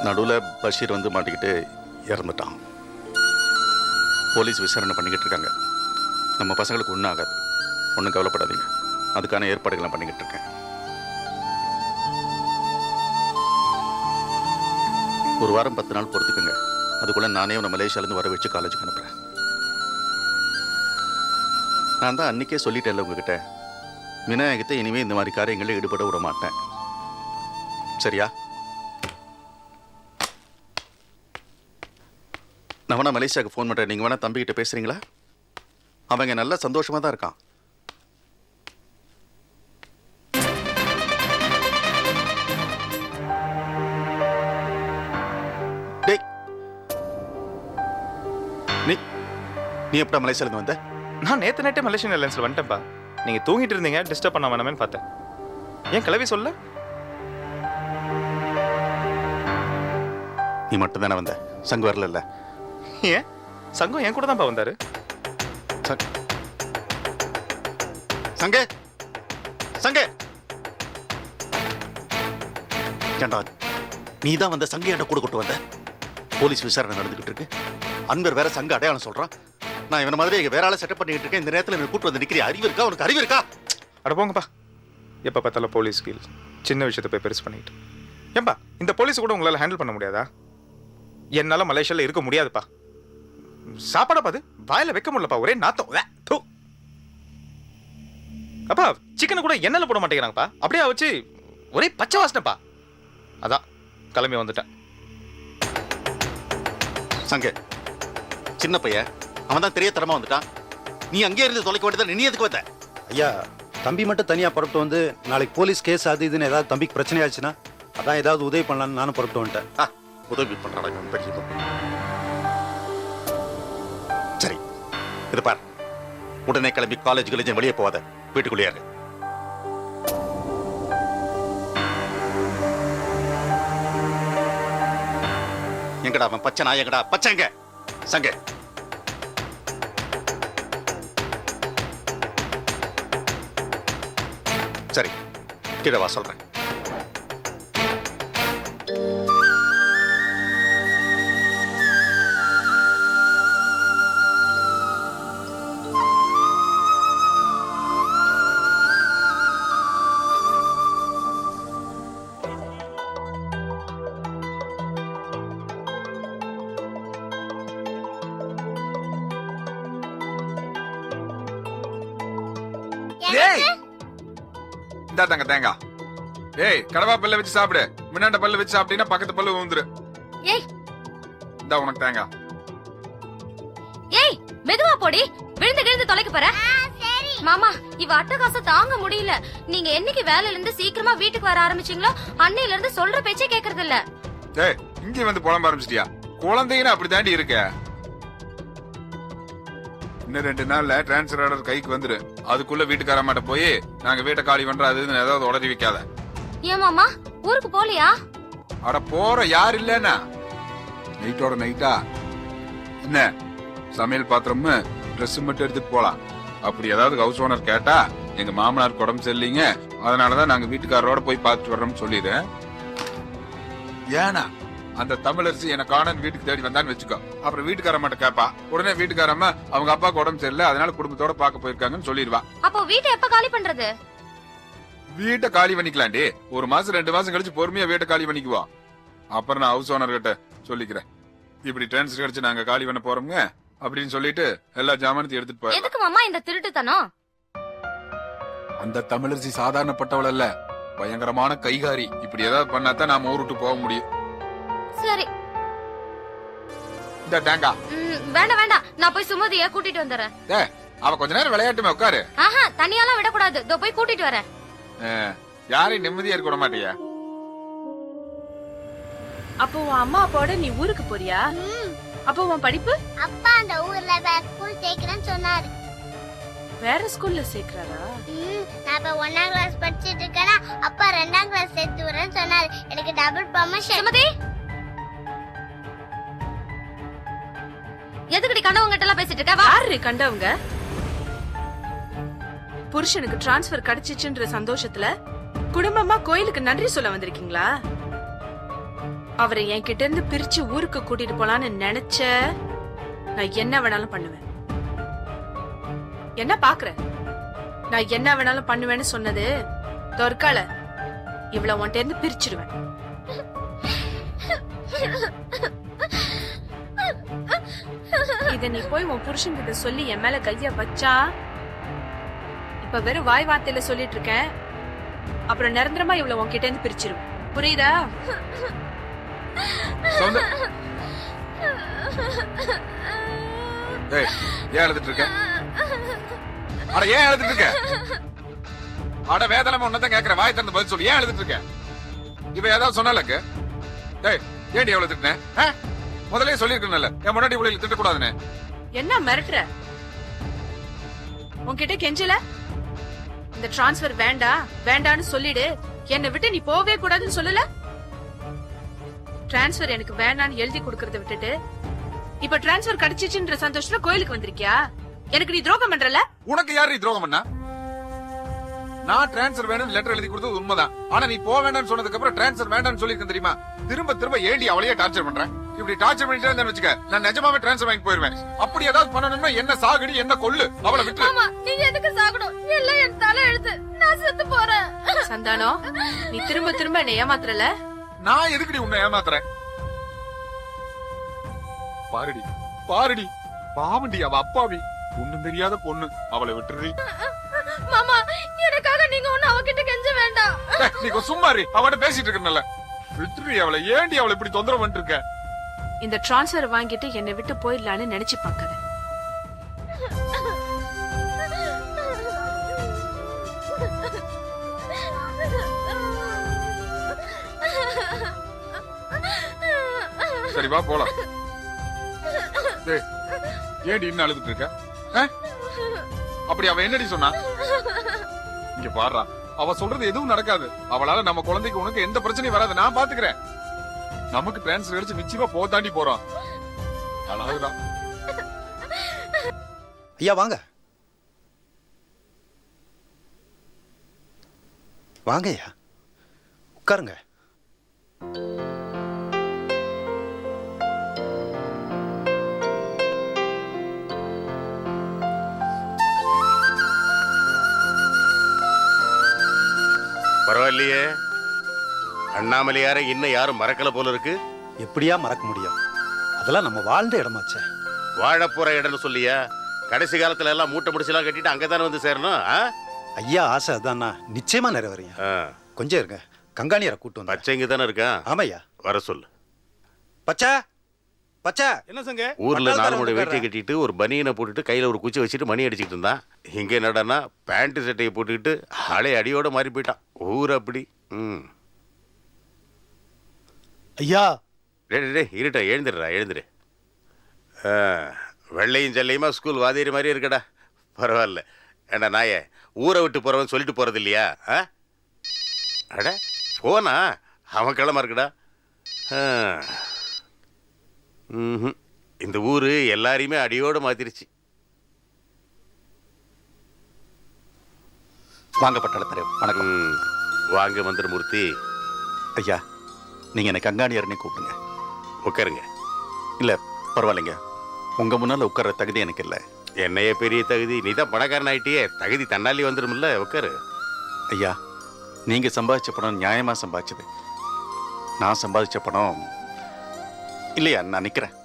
நடுவில் பஷீர் வந்து மாட்டிக்கிட்டு இறந்துட்டான். போலீஸ் விசாரணை பண்ணிக்கிட்டு இருக்காங்க. நம்ம பசங்களுக்கு ஒன்றும் ஆகாது, ஒன்றும் கவலைப்படாதீங்க. அதுக்கான ஏற்பாடுகள்லாம் பண்ணிக்கிட்டு இருக்கேன். ஒரு வாரம் 10 நாள் பொறுத்துக்குங்க. அதுக்குள்ளே நானே உன்னை மலேசியாவிலேருந்து வர வச்சு காலேஜுக்கு அனுப்புகிறேன். நான் தான் அன்றைக்கே சொல்லிட்டேன்ல உங்ககிட்ட, விநாயகத்தை இனிமேல் இந்த மாதிரி காரியங்களில் ஈடுபட விட மாட்டேன். சரியா? நான் வேணா மலேசியாவுக்கு ஃபோன் பண்ணுறேன். நீங்கள் வேணா தம்பிக்கிட்ட பேசுகிறீங்களா? அவங்க நல்லா சந்தோஷமாக தான் இருக்கான். டேய், நீ எப்படா மலேசியாவிலேருந்து வந்த?
நான் நேற்று நைட்டே மலேசியன் ஏர்லைன்ஸில் வந்துட்டேன்ப்பா. நீங்கள் தூங்கிட்டு இருந்தீங்க, டிஸ்டர்ப் பண்ண வேணாமேன்னு பார்த்தேன். ஏன் கிளவி சொல்ல?
நீ மட்டும் தானே வந்த, சங்கு வரல?
ஏன் சங்கம் என் கூட தான்ப்பா வந்தாரு.
சங்கே சங்கே ஏண்டா நீ தான் வந்த சங்கை ஏன்டா கூட கொண்டு வந்த? போலீஸ் விசாரணை நடந்துகிட்டு இருக்கு. அன்பர் வேற சங்க அடையாளம் சொல்றான். நான் இவன மாதிரி வேற ஆளை செட்டப் பண்ணிக்கிட்டு இருக்கேன். இந்த நேரத்தில் என்ன கூட்டு வந்து நிற்கிறியா? அறிவு இருக்கா உனக்கு? அறிவு இருக்கா?
அட போங்கப்பா, எப்போ பார்த்தாலும் போலீஸ் கீழ் சின்ன விஷயத்தை போய் பெருசு பண்ணிட்டு. ஏன்பா இந்த போலீஸ் கூட உங்களால் ஹேண்டில் பண்ண முடியாதா? என்னால் மலேசியாவில் இருக்க முடியாதுப்பா. சாப்பாடா பாது வாயில வைக்க முடியலப்பா, ஒரே நாத்தம். தூ. அப்பா சிக்கனை கூட எண்ணெயில் போட மாட்டேங்கிறாங்கப்பா, அப்படியே வச்சு ஒரே பச்சை வாசனைப்பா. அதான் கிளம்பி வந்துட்டேன்.
சங்க சின்ன பையன், அவன் தான் தெரிய தரமா வந்துட்டான். நீ அங்கே இருந்து தொலைக்க வேண்டியதான். நீ எதுக்கு வந்த?
ஐயா, தம்பி மட்டும் தனியாக புறப்பட்டு வந்து நாளைக்கு போலீஸ் கேஸ் அது இதுன்னு ஏதாவது தம்பிக்கு பிரச்சனை ஆச்சுன்னா அதான் ஏதாவது உதவி பண்ணலான்னு நானும் புறப்பட்டு வந்துட்டேன்.
உதவி பண்றாங்க பெரிய. சரி இது பார், உடனே கிளம்பி காலேஜ் வெளியே போவாத, வீட்டுக்குள்ளேயே இரு. எங்கடா அவன் பச்சை நாய்? எங்கடா பச்சைங்க? சங்க சரி, கீழே வா சொல்றேன்.
இந்தாங்க தேங்காய். ஏய், கடவா பல்ல வச்சு சாப்பிடு. முன்னாண்ட பல்ல வச்சு சாப்பிட்டீங்கன்னா பக்கத்து பல்லு ஊந்துரு.
ஏய்,
இந்தா உனக்கு தேங்காய்.
ஏய், மெதுவா போடி, விழுந்து கிழுந்து தொலைக்க போற. மாமா, இவ அட்டகாசம் தாங்க முடியல. நீங்க என்னைக்கு வேலையில இருந்து சீக்கிரமா வீட்டுக்கு வர ஆரம்பிச்சீங்களோ அன்னையில இருந்து சொல்ற பேச்சே கேக்குறது இல்ல.
ஏய், இங்க வந்து புலம்ப ஆரம்பிச்சிட்டியா? குழந்தைங்கன்னா அப்படி தாண்டி இருக்க. இன்னும் 2 நாள்ல டிரான்ஸ்ஃபர் ஆர்டர் கைக்கு வந்துரு. அதுக்குள்ள வீட்டுக்கார மாட்ட போய் நாங்க வீட்டை காலி பண்றோம் அது ஏதாவது உடனே வைக்காத.
ஏன் மாமா, ஊருக்கு போலியா?
அட போற யார் இல்லன்னா நைட்டோட நைட்டா என்ன சமையல் பாத்திரமும் ட்ரெஸ் மட்டும் எடுத்துட்டு போலாம். அப்படி ஏதாவது ஹவுஸ் ஓனர் கேட்டா எங்க மாமனாருக்கு உடம்பு சரியில்லைங்க, அதனாலதான் நாங்க வீட்டுக்காரரோட போய் பார்த்துட்டு வர்றோம்னு சொல்லிடு. ஏன்னா அந்த தமிழரசி எனக்கு ஆனந்த் வீட்டுக்கு தேடி வந்தான்னு வச்சுக்கோ, அப்புறம் வீட்டுக்கார மட்டும் கேப்பா. உடனே வீட்டுக்காரம்மா அவங்க அப்பாவுக்கு உடம்பு சரியில்லை அதனால குடும்பத்தோட பார்க்க போயிருக்காங்கன்னு சொல்லிடுவா.
அப்போ வீட்டை எப்ப காலி பண்றது?
வீட்டை காலி பண்ணிக்கலாண்டி. 1 மாசம் 2 மாசம் கழிச்சு பொறுமையா வீட்டை காலி பண்ணிக்குவோம். அப்புறம் நான் ஹவுஸ் ஓனர் கிட்ட சொல்லிக்கிறேன், இப்படி டிரான்ஸ்ஃபர் கிடைச்சு நாங்க காலி பண்ண போறோம்ங்க அப்படின்னு சொல்லிட்டு எல்லா ஜாமானத்தையும் எடுத்துட்டு போய்.
எதுக்கு மாமா இந்த திருட்டுத்தனம்?
அந்த தமிழரசி சாதாரணப்பட்டவள் அல்ல, பயங்கரமான கைகாரி. இப்படி ஏதாவது பண்ணாதான் நாம ஊருட்டு போக முடியும்.
சரி,
இந்த தேங்கா
வேண்டாம் வேண்டாம், நான் போய் சுமதிய கூட்டிட்டு வந்துடுறேன்.
அவ கொஞ்ச நேரம் விளையாட்டுமே உட்காரு.
ஆஹா, தனியாலாம் விடக்கூடாது. இதோ போய் கூட்டிட்டு வரேன்.
யாரையும் நிம்மதியா இருக்க விட மாட்டியா?
அப்போ உன் அம்மா அப்பாவோட நீ ஊருக்கு போறியா? அப்போ உன் படிப்பு?
அப்பா அந்த ஊர்ல வேற ஸ்கூல் சேர்க்கிறேன்னு சொன்னாரு.
வேற ஸ்கூல்ல சேர்க்கறாரா?
நான் இப்ப 1ஆம் கிளாஸ் படிச்சிட்டு இருக்கேனா, அப்பா 2ஆம் கிளாஸ் சேர்த்து வரேன்னு சொன்னாரு. எனக்கு டபுள் ப்ரமோஷன்.
சுமதி, எதுக்குடி கண்டவங்க கிட்ட எல்லாம் பேசிட்டு இருக்க?
யாரு கண்டவங்க? புருஷனுக்கு டிரான்ஸ்ஃபர் கிடைச்சிச்சுன்ற சந்தோஷத்துல குடும்பமா கோயிலுக்கு நன்றி சொல்ல வந்திருக்கீங்களா? அவரை என்கிட்ட இருந்து பிரிச்சு ஊருக்கு கூட்டிட்டு போலான்னு நினைச்ச நான் என்ன வேணாலும் பண்ணுவேன். என்ன பாக்குற? நான் என்ன வேணாலும் பண்ணுவேன்னு சொன்னது தொற்கால இவ்வளவு உன்கிட்ட இருந்து பிரிச்சிடுவேன். இத நீ போய் உன் புருஷன் கிட்ட சொல்லி என் மேல கைய வச்சா, இப்ப வெறும் வாய் வார்த்தையில சொல்லிட்டு இருக்கேன், அப்புறம் நிரந்தரமா இவ்வளவு உன்கிட்ட இருந்து பிரிச்சிருவேன். புரியுதா?
ஏன் எழுதிட்டு இருக்க? அட ஏன் எழுதிட்டு இருக்க? அட வேதனமா உன்னதான் கேக்குற, வாய் திறந்து பதில் சொல்லு. ஏன் எழுதிட்டு இருக்க? இவ ஏதாவது சொன்னாலக்கு ஏய் ஏன்டி எவ்வளவு திட்டின? முதலே சொல்லிருக்கணும்ல என் முன்னாடி இவ்வளவு திட்டக்கூடாதுன்னு.
என்ன மிரட்டுற? உன்கிட்ட கெஞ்சல? இந்த டிரான்ஸ்ஃபர் வேண்டாம் வேண்டான்னு சொல்லிடு, என்னை விட்டு நீ போவே கூடாதுன்னு சொல்லல? டிரான்ஸ்ஃபர் எனக்கு வேண்டான்னு எழுதி கொடுக்கறத விட்டுட்டு இப்ப டிரான்ஸ்ஃபர் கிடைச்சிச்சுன்ற சந்தோஷத்துல கோயிலுக்கு வந்திருக்கியா? எனக்கு நீ துரோகம் பண்றல?
உனக்கு யாரு நீ துரோகம் பண்ணா? நான் டிரான்ஸ்ஃபர் வேணும்னு லெட்டர் எழுதி கொடுத்தது உண்மைதான். ஆனா நீ போக வேண்டாம்னு சொன்னதுக்கு அப்புறம் டிரான்ஸ்ஃபர் வேண்டாம்னு சொல்லிருக்கேன் தெரியுமா? திரும்ப திரும்ப ஏண்டி அவளையே டார்ச்சர் பண்றேன்? இப்படி டார்ச்சர் பண்ணிட்டே இருந்தேன்னு வச்சுக்க, நான் நிஜமாவே டிரான்ஸ்ஃபர் வாங்கி போயிருவேன். அப்படி ஏதாவது பண்ணணும்னா என்ன சாகடி, என்ன கொல்லு, அவளை விட்டு.
மாமா நீங்க எதுக்கு சாகணும்? எல்லாம் என் தலை எழுத்து, நான் செத்து போறேன்.
சந்தானம், நீ திரும்ப திரும்ப என்ன ஏமாத்துறல?
நான் எதுக்குடி உன்னை ஏமாத்துறேன்? பாருடி பாருடி, பாவண்டி அவ அப்பாவி, ஒண்ணும் தெரியாத பொண்ணு, அவளை விட்டுறி.
மாமா எனக்காக நீங்க ஒண்ணு அவகிட்ட கெஞ்ச வேண்டாம்.
நீ சும்மா இரு, அவட்ட பேசிட்டு இருக்கல. விட்டுறி அவளை. ஏண்டி அவளை இப்படி தொந்தரவு பண்ணிட்டு இருக்க?
இந்த டிரான்ஸ்ஃபர் வாங்கிட்டு என்னை விட்டு போயிடலான்னு நினைச்சு பாக்காத.
சரி வா போலாம். ஏடி இன்னும் அழுதுட்டு இருக்க? அப்படி அவ என்னடி சொன்னா? இங்க பாடுறா, அவ சொல்றது எதுவும் நடக்காது. அவளால நம்ம குழந்தைக்கு உனக்கு எந்த பிரச்சனையும் வராது, நான் பாத்துக்கிறேன். நமக்கு டிரான்ஸ்ஃபர் அடிச்சு நிச்சயமா போதாண்டி போறோம். அழகுதான்.
ஐயா வாங்க வாங்க ஐயா, உட்காருங்க.
பரவாயில்லையே, அண்ணாமலையார இன்னும் யாரும் மறக்கல போல இருக்கு.
எப்படியா மறக்க முடியும்? அதெல்லாம் நம்ம வாழ்ந்த இடமாச்சே.
வாழப்போற இடம்னு சொல்லியா? கடைசி காலத்துல எல்லாம் மூட்டை முடிச்செல்லாம் கட்டிட்டு அங்கதானே வந்து சேரணும்.
ஐயா ஆசை அதான்னா நிச்சயமா நிறைவேறியா. கொஞ்சம் இருங்க, கங்காணியரை கூட்டு வந்து.
பச்சை இங்க தானே இருக்கா?
ஆமையா,
வர சொல்லு.
பச்சா பச்சா என்ன சங்க?
ஊர்ல 4 மூணு வேட்டியை கட்டிட்டு ஒரு பனியனை போட்டுட்டு கையில ஒரு குச்சி வச்சுட்டு மணி அடிச்சுட்டு இருந்தான். இங்க என்னடான்னா பேண்ட் சட்டையை போட்டுக்கிட்டு ஆளே அடியோட மாறி போயிட்டான். ஊர் அப்படி.
ஐயா
இருட்டா, எழுந்துடுறா எழுந்துரு. வெள்ளையும் ஜல்லையுமா ஸ்கூல் வாதிரி மாதிரி இருக்கடா. பரவாயில்ல. ஏண்டா நாயே, ஊரை விட்டு போறவன் சொல்லிட்டு போறது இல்லையா? அட போனா அவன் கிளம்ப இருக்குடா. இந்த ஊரு எல்லாரையுமே அடியோடு மாத்திருச்சு.
வாங்க பட்டாளத்தரே, வணக்கம்.
வாங்க மந்திரமூர்த்தி.
ஐயா நீங்க என்ன கங்காணியர்னே கூப்பிடுங்க.
உட்காருங்க.
இல்ல பரவாயில்லைங்க, உங்க முன்னால உட்கார்ற தகுதி எனக்கு இல்லை.
என்னைய பெரிய தகுதி? நீ தான் பணக்காரன் ஆயிட்டியே, தகுதி தன்னாலே வந்துடும்ல. உட்காரு.
ஐயா நீங்க சம்பாதிச்ச பணம் நியாயமா சம்பாதிச்சது. நான் சம்பாதிச்ச பணம் இல்லையா? நான் நிக்கிறேன்.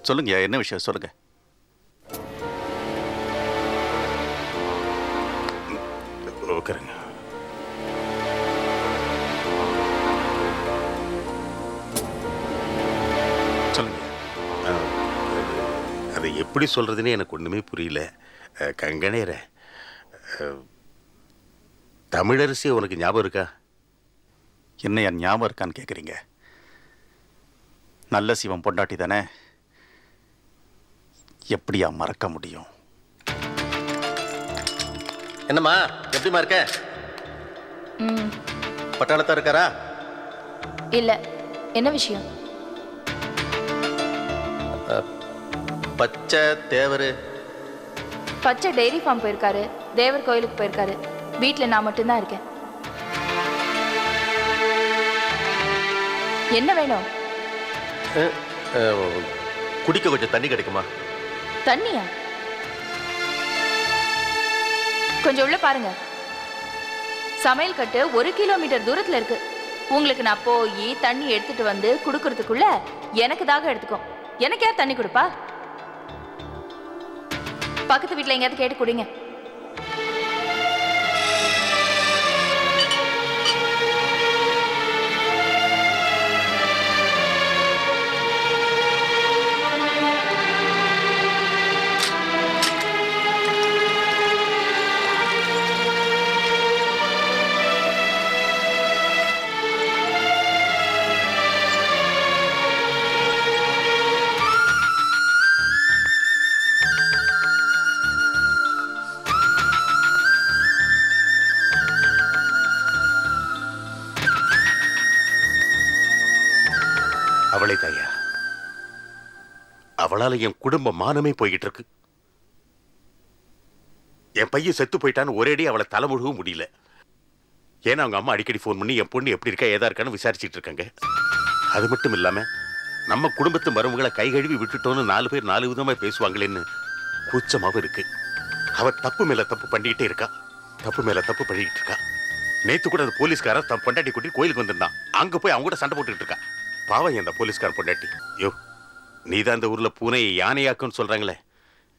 சொல்லுங்க, என்ன விஷயம் சொல்லுங்க.
உட்காருங்க.
சொல்லுங்க.
அதை எப்படி சொல்றதுன்னு எனக்கு ஒண்ணுமே புரியல. கங்கணேர, தமிழரசி உனக்கு ஞாபகம் இருக்கா?
என்ன என் ஞாபகம் இருக்கான்னு கேட்குறீங்க? நல்ல சிவம் பொண்டாட்டி தானே, எப்படியா மறக்க முடியும்?
என்னம்மா எப்படிமா இருக்க? பட்டாளத்தா இருக்காரா?
இல்ல, என்ன விஷயம்?
பச்சை தேவரு
பச்சை டெய்ரி ஃபார்ம் போயிருக்காரு.
தேவர் கோயிலுக்கு போயிருக்காரு. வீட்டில் நான் மட்டும்தான் இருக்கேன். என்ன வேணும்?
குடிக்க கொஞ்சம் தண்ணி கிடைக்குமா?
தண்ணியா? கொஞ்சம் உள்ள பாருங்க. சமையல் கட்டு 1 கிலோமீட்டர் தூரத்துல இருக்கு. உங்களுக்கு நான் போய் தண்ணி எடுத்துட்டு வந்து குடுக்கறதுக்குள்ள எனக்கு தாக எடுத்துக்கும். எனக்கு யார் தண்ணி கொடுப்பா? பக்கத்து வீட்டுல எங்கேயாவது கேட்டு குடிங்க.
அவளே தாயா, அவளால என் குடும்ப மானமே போய்கிட்டு இருக்கு. என் பையன் செத்து போயிட்டான்னு ஒரேடி அவளை தலைமுழுகவும் முடியல. ஏன்னா அவங்க அம்மா அடிக்கடி ஃபோன் பண்ணி என் பொண்ணு எப்படி இருக்கா ஏதா இருக்கான்னு விசாரிச்சுட்டு இருக்காங்க. அது மட்டும் இல்லாம நம்ம குடும்பத்து மருமகளை கை கழுவி விட்டுட்டோன்னு 4 பேர் 4 விதமா பேசுவாங்களேன்னு கூச்சமாவும் இருக்கு. அவ தப்பு மேல தப்பு பண்ணிக்கிட்டே இருக்கா. தப்பு மேல தப்பு பண்ணிக்கிட்டு இருக்கா. நேத்து கூட அந்த போலீஸ்காரன் தன் பொண்டாட்டி கூட்டி கோயிலுக்கு வந்திருந்தான். அங்க போய் அவங்க கூட சண்டை போட்டுக்கிட்டு இருக்கா. பாவம் அந்த போலீஸ்காரன் பொண்டாட்டி. யோ, நீதான் அந்த ஊர்ல பூனையை யானையாக்குன்னு சொல்றாங்களே,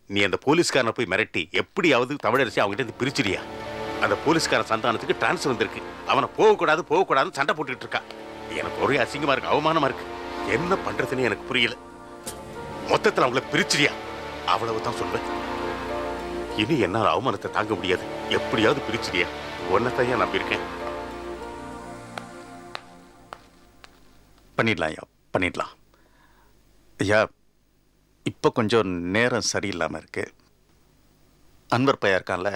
நீ அந்த போலீஸ்காரனை போய் மிரட்டி எப்படியாவது தமிழரசி அவங்ககிட்ட இருந்து பிரிச்சிரியா? அந்த போலீஸ்காரன் சந்தானத்துக்கு டிரான்ஸ்ஃபர் வந்திருக்கு. அவனை போகக்கூடாதுன்னு சண்டை போட்டுக்கிட்டு இருக்கா. எனக்கு ஒரே அசிங்கமா இருக்கு, அவமானமா இருக்கு. என்ன பண்றதுன்னு எனக்கு புரியல. மொத்தத்தில் அவங்கள பிரிச்சிரியா? அவ்வளவுதான் சொல்வேன். இனி என்னால் அவமானத்தை தாங்க முடியாது. எப்படியாவது பிரிச்சிரியா? ஒன்னத்தையா நம்பியிருக்கேன்.
பண்ணிடலாம் ஐயா, பண்ணிடலாம் ஐயா. இப்போ கொஞ்சம் நேரம் சரியில்லாமல் இருக்கு. அன்வர் பையன் இருக்கான்ல,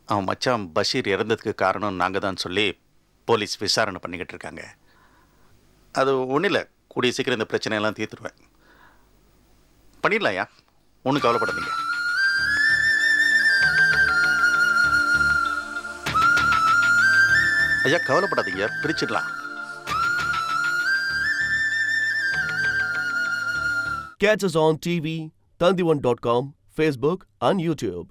அவன் மச்சான் பஷீர் இறந்ததுக்கு காரணம் நாங்கள் தான் சொல்லி போலீஸ் விசாரணை பண்ணிக்கிட்டு இருக்காங்க. அது ஒன்றும் இல்லை, கூடிய சீக்கிரம் இந்த பிரச்சனையெல்லாம் தீர்த்துருவேன். பண்ணிடலாம் ஐயா, ஒன்றும் கவலைப்படாதீங்க. ஐயா கவலைப்படாதீங்க, பிரிச்சிடலாம்.
Catch us on TV, Tandivan.com, Facebook and YouTube.